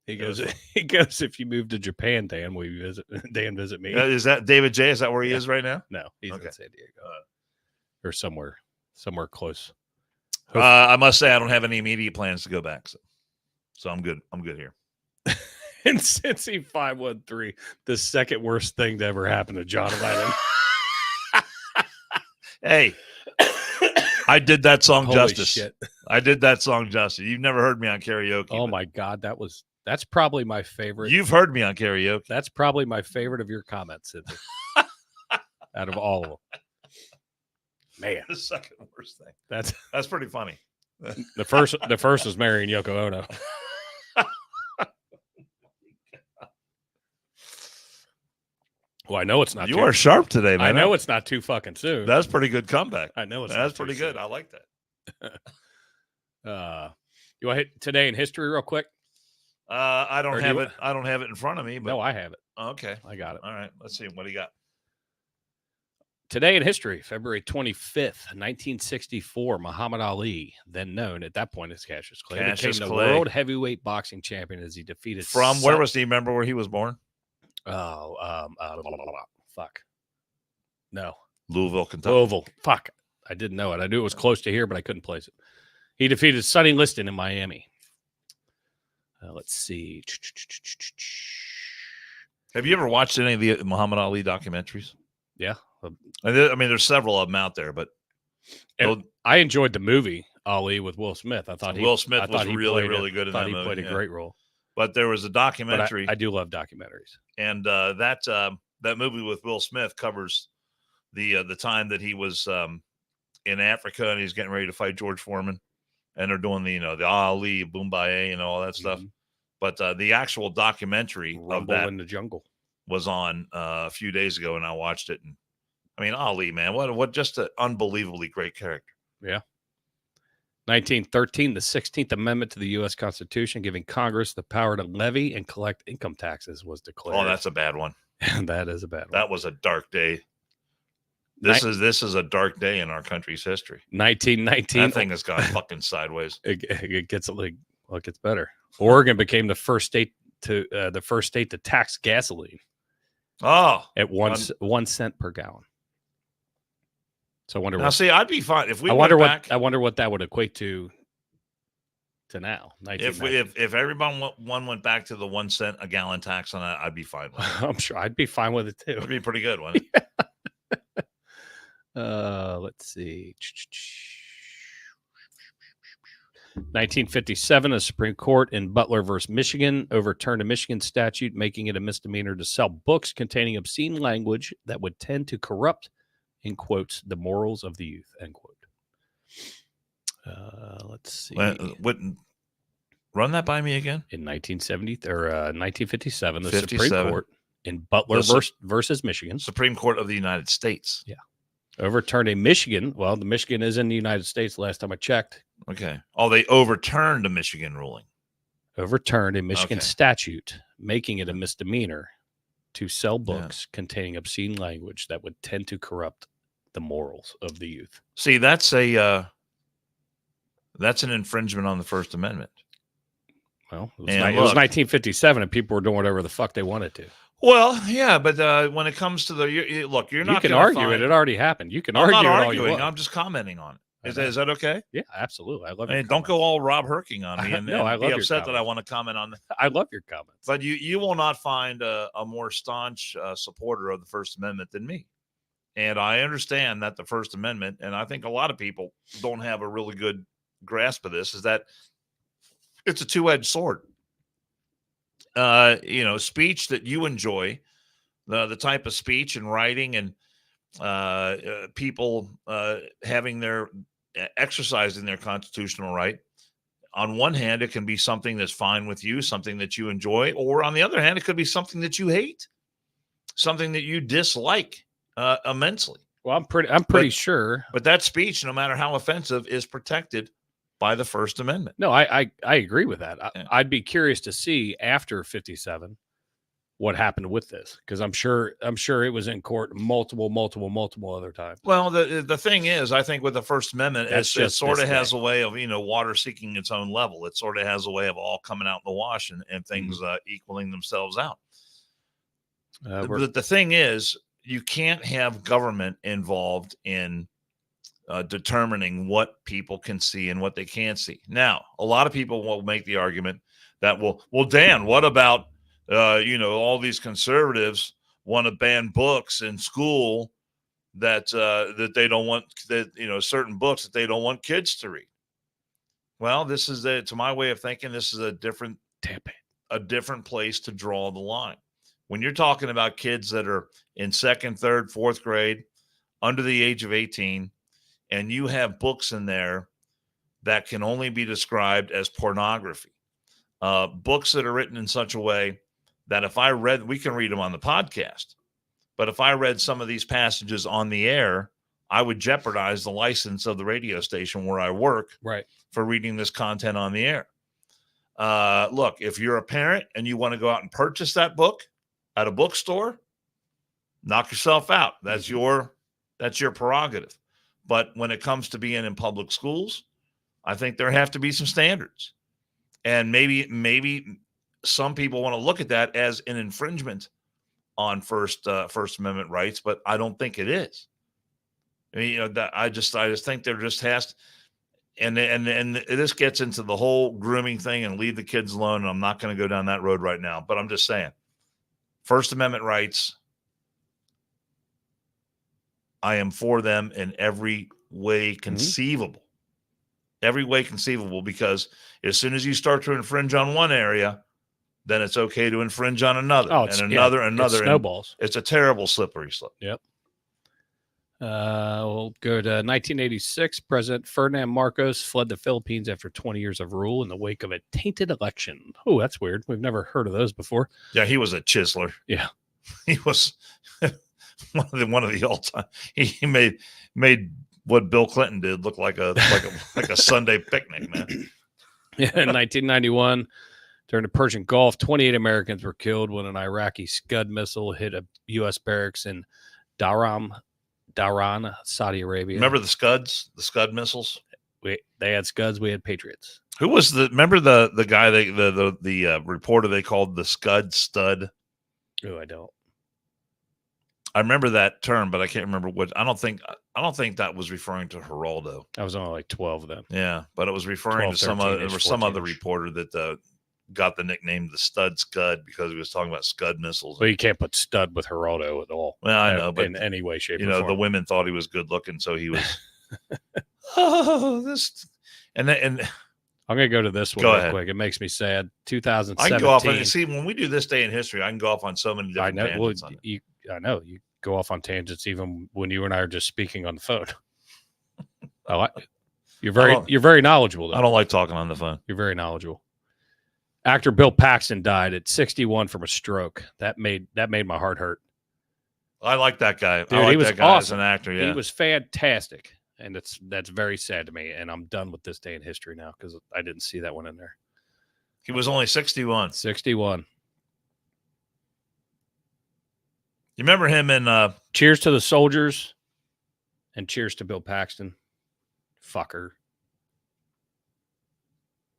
He goes, if you move to Japan, Dan, will you visit me? Is that David J? Is that where he is right now? No, he's in San Diego or somewhere close. I must say I don't have any immediate plans to go back, so I'm good. I'm good here. And Cincy 513, the second worst thing to ever happen to John Lennon. Hey, I did that song justice. Shit. I did that song justice. You've never heard me on karaoke. Oh my God, that's probably my favorite. You've heard me on karaoke. That's probably my favorite of your comments, Cincy. Out of all of them. Man, the second worst thing. That's pretty funny. The first was marrying Yoko Ono. Well, I know it's not. You are sharp today, man. I know it's not too fucking soon. That's pretty good comeback. I know that's pretty good. I like that. You want to hit today in history real quick? I don't have it. I don't have it in front of me. But... No, I have it. Okay, I got it. All right. Let's see. What do you got? Today in history, February 25th, 1964, Muhammad Ali, then known at that point as Cassius Clay, became the world heavyweight boxing champion as he defeated. Where was he? Remember where he was born? Fuck. No. Louisville, Kentucky. Louisville. Fuck. I didn't know it. I knew it was close to here, but I couldn't place it. He defeated Sonny Liston in Miami. Let's see. Have you ever watched any of the Muhammad Ali documentaries? Yeah. I mean, there's several of them out there, but I enjoyed the movie Ali with Will Smith. I thought Will Smith was really good in that movie. He played a great role. But there was a documentary. I do love documentaries, and that movie with Will Smith covers the time that he was in Africa and he's getting ready to fight George Foreman, and they're doing the Ali Boombaye and all that stuff. But the actual documentary Rumble of that in the Jungle was on a few days ago, and I watched it. And I mean, Ali, man, what just an unbelievably great character. Yeah. 1913, the 16th Amendment to the U.S. Constitution, giving Congress the power to levy and collect income taxes, was declared. Oh, that's a bad one. That is a bad one. That was a dark day. This is a dark day in our country's history. 1919. That thing has gone fucking sideways. It gets it gets better. Oregon became the first state to tax gasoline. Oh, at 1 cent per gallon. So I wonder. Now, see, I'd be fine if we. I wonder what that would equate to now. If everyone went back to the 1 cent a gallon tax on that, I'd be fine with it. I'm sure I'd be fine with it too. It'd be pretty good, wouldn't it? Let's see. 1957, the Supreme Court in Butler versus Michigan overturned a Michigan statute making it a misdemeanor to sell books containing obscene language that would tend to corrupt, in quotes, the morals of the youth, end quote. Let's see. Run that by me again. In 1957, the Supreme Court in Butler versus Michigan. Supreme Court of the United States. Yeah. Overturned a Michigan. Well, the Michigan is in the United States last time I checked. Okay. Oh, they overturned a Michigan ruling. Overturned a Michigan statute making it a misdemeanor to sell books containing obscene language that would tend to corrupt the morals of the youth. See, that's an infringement on the First Amendment. Well, it was 1957, and people were doing whatever the fuck they wanted to. Well, yeah, but when it comes to you're not. You can argue it. It already happened. You can argue it all you want. I'm just commenting on it. Is that okay? Yeah, absolutely. I love. Don't go all Rob Herking on me and I love be upset that I want to comment on that. I love your comments, but you will not find a more staunch supporter of the First Amendment than me. And I understand that the First Amendment, and I think a lot of people don't have a really good grasp of this, is that it's a two-edged sword. Speech that you enjoy, the type of speech and writing and people exercising their constitutional right. On one hand, it can be something that's fine with you, something that you enjoy, or on the other hand, it could be something that you hate, something that you dislike immensely. Well, I'm pretty sure. But that speech, no matter how offensive, is protected by the First Amendment. No, I agree with that. I'd be curious to see after 57 what happened with this, because I'm sure it was in court multiple other times. Well, the thing is, I think with the First Amendment, it sort of has a way of water seeking its own level. It sort of has a way of all coming out in the wash and things equaling themselves out. But the thing is, you can't have government involved in determining what people can see and what they can't see. Now, a lot of people will make the argument that, well, Dan, what about, all these conservatives want to ban books in school that they don't want, certain books that they don't want kids to read. Well, this is to my way of thinking, this is a different place to draw the line. When you're talking about kids that are in second, third, fourth grade, under the age of 18, and you have books in there that can only be described as pornography, books that are written in such a way that if I read, we can read them on the podcast, but if I read some of these passages on the air, I would jeopardize the license of the radio station where I work for reading this content on the air. Look, if you're a parent and you want to go out and purchase that book at a bookstore, knock yourself out. That's your prerogative. But when it comes to being in public schools, I think there have to be some standards. And maybe some people want to look at that as an infringement on First Amendment rights, but I don't think it is. I mean, I just think there just has to, and this gets into the whole grooming thing and leave the kids alone. And I'm not going to go down that road right now, but I'm just saying, First Amendment rights, I am for them in every way conceivable. Every way conceivable, because as soon as you start to infringe on one area, then it's okay to infringe on another, another. It snowballs. It's a terrible slippery slope. Yep. We'll go to 1986. President Ferdinand Marcos fled the Philippines after 20 years of rule in the wake of a tainted election. Oh, that's weird. We've never heard of those before. Yeah, he was a chiseler. Yeah. He was one of the all-time. He made what Bill Clinton did look like a Sunday picnic, man. Yeah, in 1991, during the Persian Gulf, 28 Americans were killed when an Iraqi Scud missile hit a U.S. barracks in Dhahran, Saudi Arabia. Remember the Scud missiles? They had Scuds, we had Patriots. Who was remember the guy the reporter they called the Scud stud? Oh, I don't. I remember that term, but I can't remember what. I don't think that was referring to Geraldo. I was only like 12 then. Yeah, but it was referring to some other reporter that got the nickname the Stud Scud because he was talking about Scud missiles. Well, you can't put stud with Geraldo at all. Well, I know, but in any way, shape, or form. The women thought he was good looking, so he was. And I'm gonna go to this one real quick. It makes me sad. 2017. I can go off on see when we do this day in history. I can go off on so many different tangents. I know you go off on tangents even when you and I are just speaking on the phone. You're very knowledgeable, though. I don't like talking on the phone. You're very knowledgeable. Actor Bill Paxton died at 61 from a stroke. That made my heart hurt. I like that guy. Dude, he was that guy awesome. As an actor. Yeah, he was fantastic. And that's very sad to me. And I'm done with this day in history now because I didn't see that one in there. He was only 61. 61. You remember him in Cheers to the Soldiers and cheers to Bill Paxton. Fucker.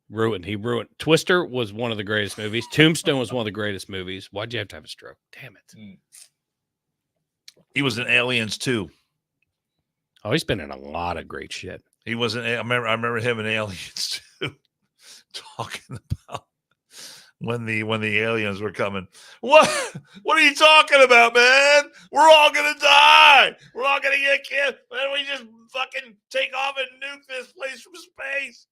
He ruined. Twister was one of the greatest movies. Tombstone was one of the greatest movies. Why'd you have to have a stroke? Damn it. He was in Aliens 2. Oh, he's been in a lot of great shit. He was in. I remember him in Aliens too, talking about when the aliens were coming. What are you talking about, man? We're all gonna die. We're all gonna get killed. Why don't we just fucking take off and nuke this place from space?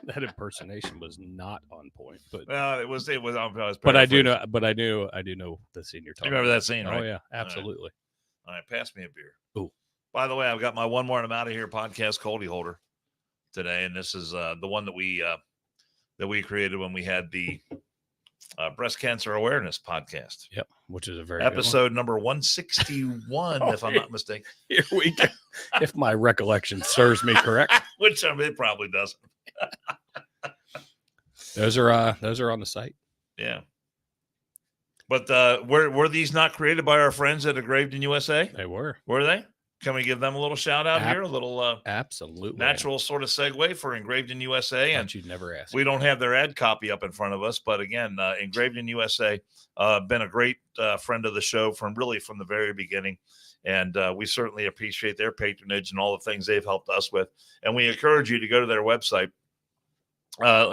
That impersonation was not on point, but it was on. But I do know the scene you're talking. You remember that scene, right? Oh yeah, absolutely. All right, pass me a beer. Ooh. By the way, I've got my One More and I'm Out of Here podcast Coldie holder today, and this is the one that we created when we had the breast cancer awareness podcast. Yep, which is a very episode number 161, if I'm not mistaken. Here we go. If my recollection serves me correct, which it probably doesn't. Those are on the site. Yeah. But were these not created by our friends at Engraved in USA? They were. Were they? Can we give them a little shout out here? A little absolutely natural sort of segue for Engraved in USA. And you'd never ask. We don't have their ad copy up in front of us, but again, Engraved in USA, been a great friend of the show from the very beginning. And we certainly appreciate their patronage and all the things they've helped us with. And we encourage you to go to their website.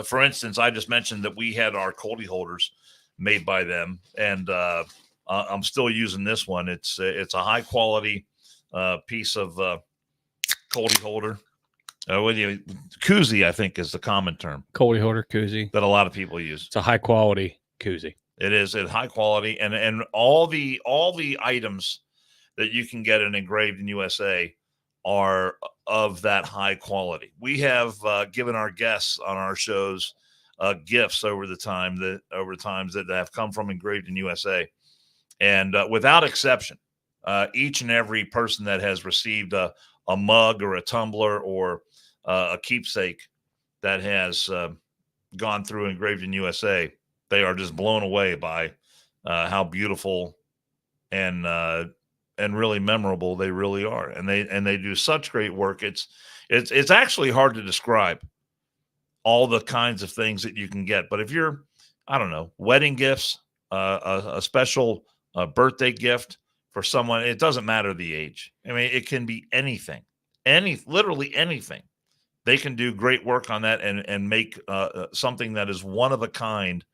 For instance, I just mentioned that we had our Coldie holders made by them, and I'm still using this one. It's a high quality piece of Coldie holder. Koozie, I think, is the common term. Coldie holder, koozie, that a lot of people use. It's a high quality koozie. It is at high quality, and all the items that you can get in Engraved in USA are of that high quality. We have given our guests on our shows gifts over times that have come from Engraved in USA, and without exception, each and every person that has received a mug or a tumbler or a keepsake that has gone through Engraved in USA, they are just blown away by how beautiful and really memorable they really are, and they do such great work. It's actually hard to describe all the kinds of things that you can get. But if you're, I don't know, wedding gifts, a special birthday gift for someone, it doesn't matter the age. I mean, it can be anything, literally anything. They can do great work on that and make something that is one of a kind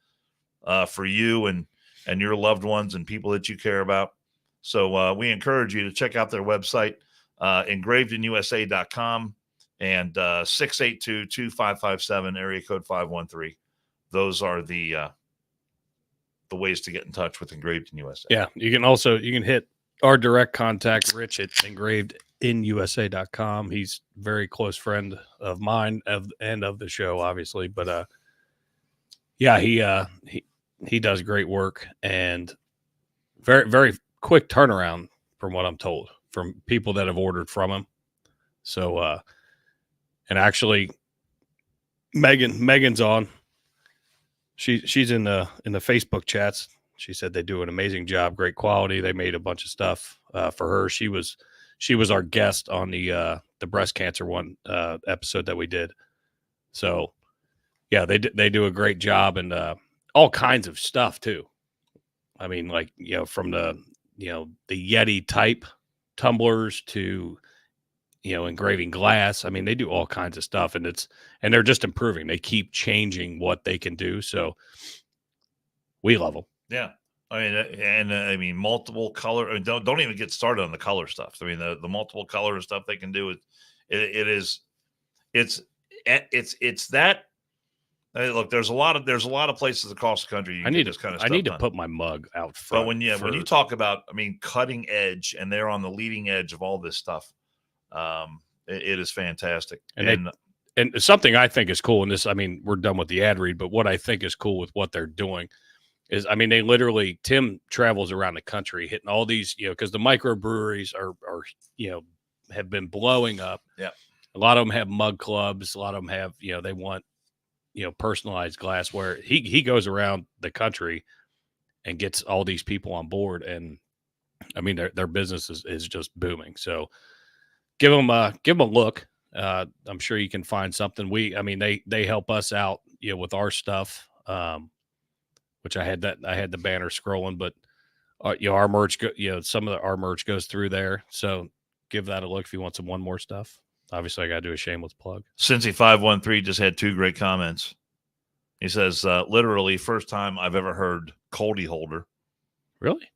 for you and your loved ones and people that you care about. So we encourage you to check out their website, engravedinusa.com. And 682-2557, area code 513. Those are the ways to get in touch with Engraved in USA. Yeah, you can hit our direct contact, Rich at engravedinusa.com. He's a very close friend of mine and of the show, obviously. But yeah, he does great work and very very quick turnaround from what I'm told from people that have ordered from him. So, and actually, Megan's on. She's in the Facebook chats. She said they do an amazing job, great quality. They made a bunch of stuff for her. She was our guest on the breast cancer one episode that we did. So, yeah, they do a great job, and all kinds of stuff too. I mean, like, from the Yeti type tumblers to engraving glass. I mean, they do all kinds of stuff, and they're just improving. They keep changing what they can do. So we love them. Yeah. I mean, multiple color. I mean, don't even get started on the color stuff. I mean, the multiple color stuff they can do. It's that. Look, there's a lot of places across the country. You can get this kind of stuff. I need to put my mug out front. But when you talk about, I mean, cutting edge, and they're on the leading edge of all this stuff. It is fantastic. And something I think is cool in this, I mean, we're done with the ad read, but what I think is cool with what they're doing is, I mean, they literally, Tim travels around the country hitting all these, because the microbreweries are have been blowing up. Yeah. A lot of them have mug clubs. A lot of them have, they want, personalized glassware. He goes around the country and gets all these people on board. And I mean, their business is just booming. So, give them a look. I'm sure you can find something. They help us out, with our stuff. Which I had the banner scrolling, but our merch, some of our merch goes through there. So give that a look if you want some one more stuff. Obviously, I got to do a shameless plug. Cincy513 just had 2 great comments. He says, literally, first time I've ever heard Coldy holder. Really?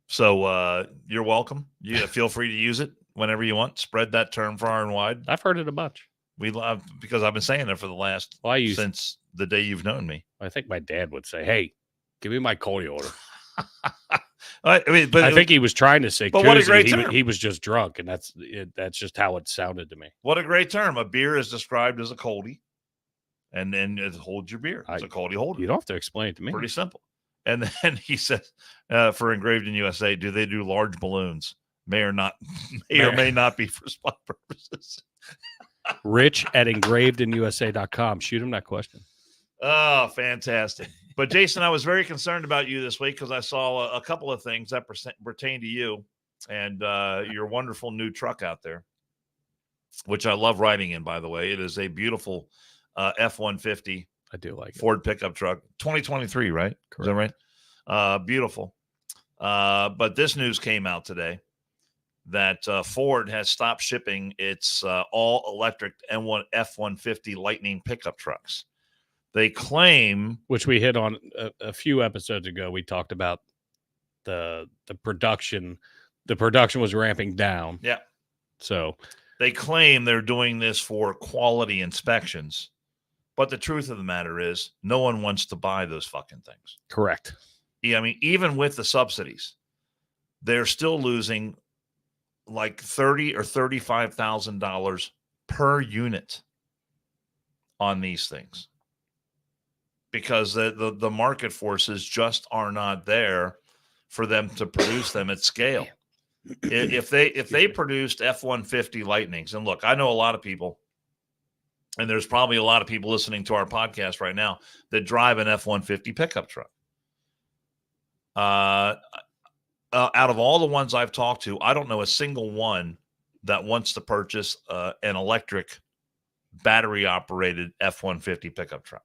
So you're welcome. You feel free to use it whenever you want. Spread that term far and wide. I've heard it a bunch. We love, because I've been saying it for the last since the day you've known me. I think my dad would say, "Hey, give me my Coldy holder." I think he was trying to say, but what a great term. He was just drunk, and that's just how it sounded to me. What a great term. A beer is described as a Coldy, and it holds your beer. It's a Coldy holder. You don't have to explain it to me. Pretty simple. And then he says, for Engraved in USA, do they do large balloons? May or may not be for spot purposes. Rich at engravedinusa.com. Shoot him that question. Oh, fantastic. But Jason, I was very concerned about you this week because I saw a couple of things that pertain to you and your wonderful new truck out there, which I love riding in, by the way. It is a beautiful F-150. I do like it. Ford pickup truck. 2023, right? Correct. Is that right? Beautiful. But this news came out today that Ford has stopped shipping its all-electric F-150 Lightning pickup trucks. They claim, which we hit on a few episodes ago. We talked about the production. The production was ramping down. Yeah. So they claim they're doing this for quality inspections, but the truth of the matter is, no one wants to buy those fucking things. Correct. Yeah, I mean, even with the subsidies, they're still losing like $30,000 or $35,000 per unit on these things, because the market forces just are not there for them to produce them at scale. If they produced F-150 Lightnings, and look, I know a lot of people, and there's probably a lot of people listening to our podcast right now that drive an F-150 pickup truck. Out of all the ones I've talked to, I don't know a single one that wants to purchase an electric battery-operated F-150 pickup truck.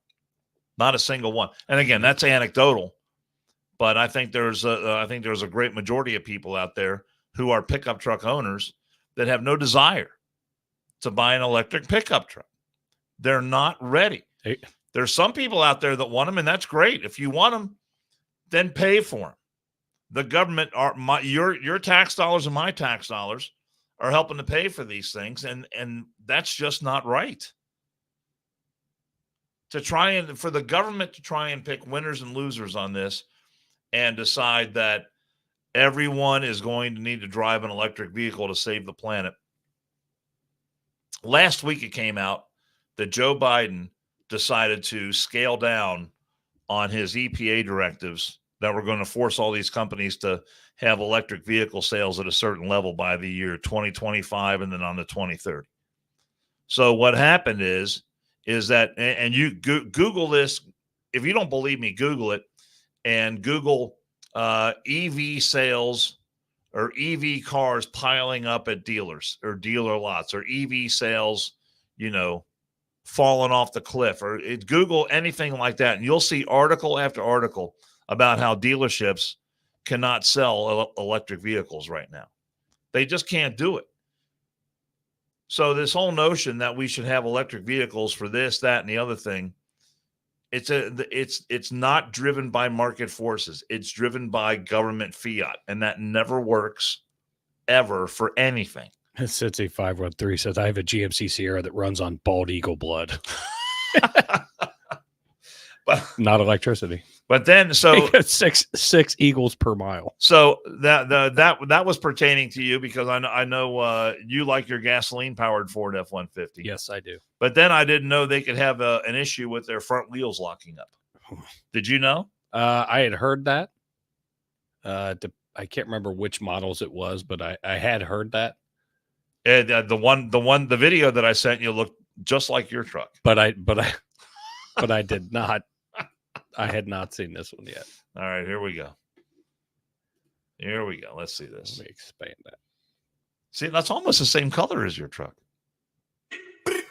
Not a single one. And again, that's anecdotal, but I think there's a great majority of people out there who are pickup truck owners that have no desire to buy an electric pickup truck. They're not ready. Hey. There's some people out there that want them, and that's great. If you want them, then pay for them. The government, your tax dollars and my tax dollars are helping to pay for these things, and that's just not right. For the government to try and pick winners and losers on this and decide that everyone is going to need to drive an electric vehicle to save the planet. Last week it came out that Joe Biden decided to scale down on his EPA directives that were going to force all these companies to have electric vehicle sales at a certain level by the year 2025 and then on to 2030. So what happened is that, and you Google this. If you don't believe me, Google it and Google EV sales or EV cars piling up at dealers or dealer lots or EV sales, falling off the cliff, or Google anything like that. And you'll see article after article about how dealerships cannot sell electric vehicles right now. They just can't do it. So this whole notion that we should have electric vehicles for this, that, and the other thing, it's not driven by market forces. It's driven by government fiat, and that never works ever for anything. Sitsy 513 says, I have a GMC Sierra that runs on bald eagle blood. But not electricity. But then, so six eagles per mile. So that was pertaining to you because I know you like your gasoline powered Ford F-150. Yes, I do. But then I didn't know they could have an issue with their front wheels locking up. Did you know? I had heard that. I can't remember which models it was, but I had heard that. And the video that I sent you looked just like your truck. But I did not. I had not seen this one yet. All right, here we go. Let's see this. Let me expand that. See, that's almost the same color as your truck.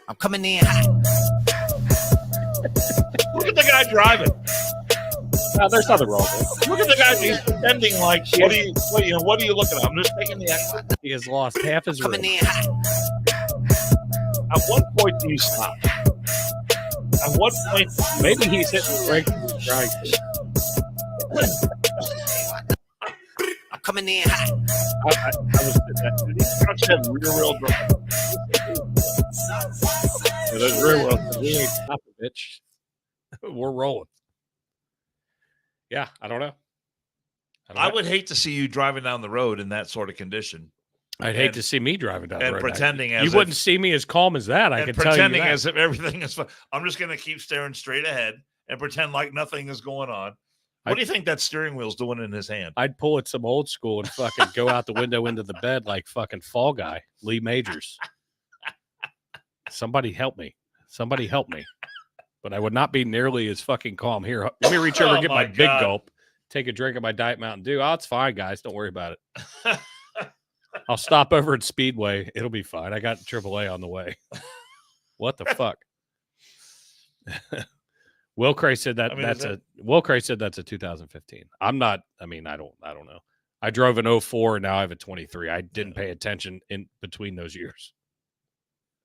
I'm coming in hot. Look at the guy driving. No, there's nothing wrong with it. Look at the guy. He's pretending like, what are you looking at? I'm just taking the action. He has lost half his Coming rim. in hot. At what point do you stop? At what point? Maybe he's hitting the brake. I'm coming in hot. I was these trucks have rear wheel drive. Yeah, those rear wheels. We ain't stopping, bitch. We're rolling. Yeah, I don't know. I would hate to see you driving down the road in that sort of condition. I'd hate to see me driving down the road. And pretending as you wouldn't see me as calm as that. I can tell you that. Pretending as if everything is fine. I'm just going to keep staring straight ahead and pretend like nothing is going on. What do you think that steering wheel's doing in his hand? I'd pull it some old school and fucking go out the window into the bed like fucking Fall Guy, Lee Majors. Somebody help me. But I would not be nearly as fucking calm. Here, let me reach over and get my big gulp, take a drink of my Diet Mountain Dew. Oh, it's fine, guys. Don't worry about it. I'll stop over at Speedway. It'll be fine. I got AAA on the way. What the fuck? Will Cray said Will Cray said that's a 2015. I'm not. I mean, I don't know. I drove an 04 and now I have a 23. I didn't pay attention in between those years.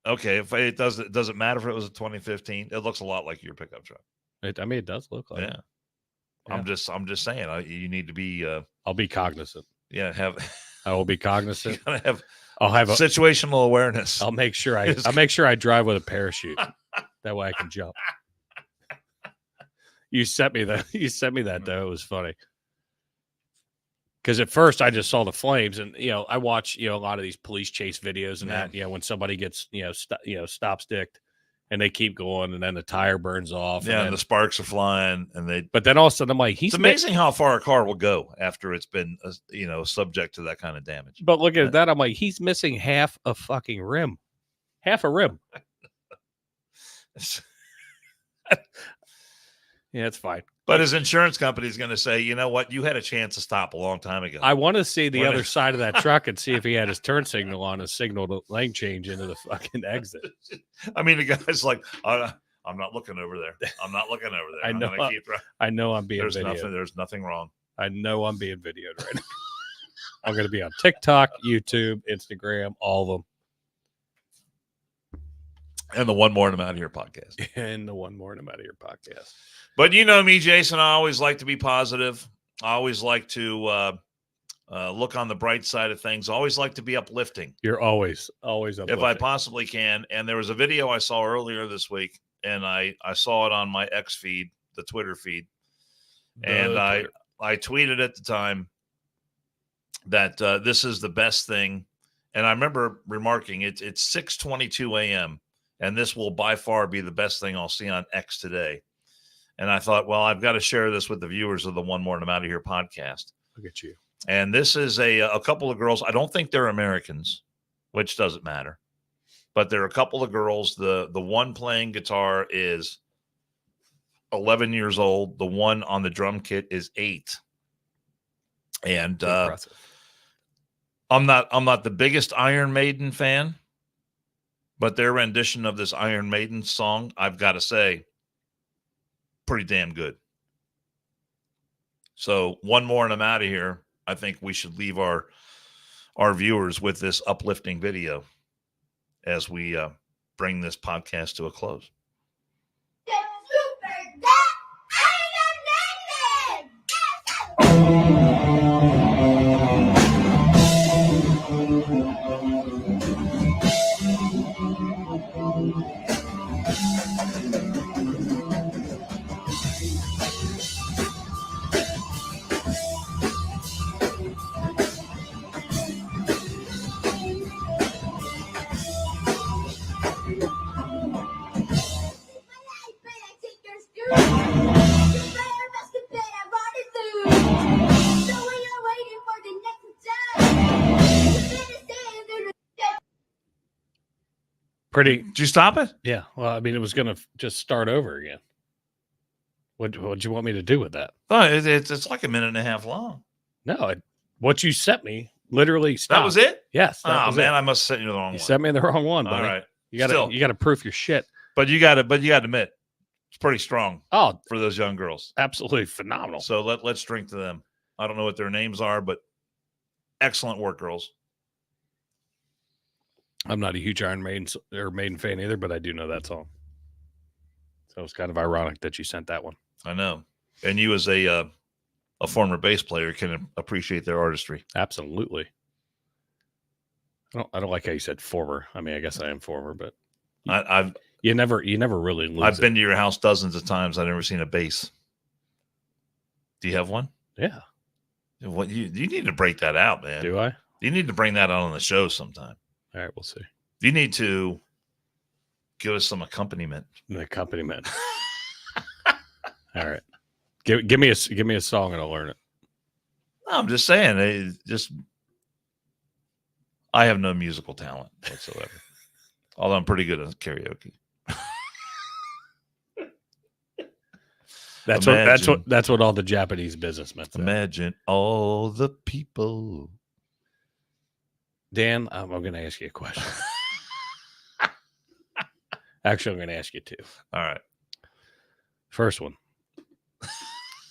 Okay, if it doesn't matter if it was a 2015. It looks a lot like your pickup truck. It does look like. Yeah. I'm just saying. You need to be. I'll be cognizant. Yeah, I will be cognizant. I'll have situational awareness. I'll make sure I drive with a parachute. That way I can jump. You sent me that though. It was funny. Because at first I just saw the flames, and I watch a lot of these police chase videos and that when somebody gets stop sticked and they keep going and then the tire burns off. Yeah, and the sparks are flying, But then all of a sudden I'm like, it's amazing how far a car will go after it's been subject to that kind of damage. But look at that, I'm like, he's missing half a fucking rim, half a rim. Yeah, it's fine. But his insurance company is going to say, you know what? You had a chance to stop a long time ago. I want to see the other side of that truck and see if he had his turn signal on, a signal to lane change into the fucking exit. I mean, the guy's like, I'm not looking over there. I'm not looking over there. I know I'm being videoed. There's nothing wrong. I know I'm being videoed right now. I'm going to be on TikTok, YouTube, Instagram, all of them. And the One More and I'm Out of Here podcast. But you know me, Jason, I always like to be positive. I always like to look on the bright side of things. I always like to be uplifting. You're always uplifting. If I possibly can. And there was a video I saw earlier this week, and I saw it on my X feed, the Twitter feed. And I tweeted at the time that this is the best thing. And I remember remarking, it's 6:22 a.m., and this will by far be the best thing I'll see on X today. And I thought, well, I've got to share this with the viewers of the One More and I'm Out of Here podcast. Look at you. And this is a couple of girls. I don't think they're Americans, which doesn't matter. But there are a couple of girls. The one playing guitar is 11 years old. The one on the drum kit is 8. And I'm not the biggest Iron Maiden fan, but their rendition of this Iron Maiden song, I've got to say, pretty damn good. So one more and I'm out of here. I think we should leave our viewers with this uplifting video as we bring this podcast to a close. Pretty. Did you stop it? Yeah. Well, I mean, it was going to just start over again. What'd you want me to do with that? Oh, it's like a minute and a half long. No, what you sent me literally stopped. That was it? Yes. Oh man, I must have sent you the wrong one. You sent me the wrong one, buddy. All right. You got to proof your shit. But you got to admit, it's pretty strong. Oh, for those young girls, absolutely phenomenal. So let's drink to them. I don't know what their names are, but excellent work, girls. I'm not a huge Iron Maiden fan either, but I do know that song. So it's kind of ironic that you sent that one. I know, and you as a former bass player can appreciate their artistry. Absolutely. I don't like how you said former. I mean, I guess I am former, but you never really lose. I've been to your house dozens of times. I've never seen a bass. Do you have one? Yeah. What you need to break that out, man. Do I? You need to bring that out on the show sometime. All right, we'll see. You need to give us some accompaniment. An accompaniment. All right. Give me a song and I'll learn it. No, I'm just saying. I have no musical talent whatsoever. Although I'm pretty good at karaoke. That's what all the Japanese businessmen say. Imagine all the people. Dan, I'm going to ask you a question. Actually, I'm going to ask you two. All right. First one.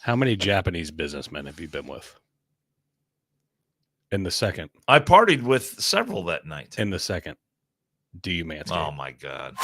How many Japanese businessmen have you been with? In the second. I partied with several that night. In the second. Do you manscape? Oh, my God.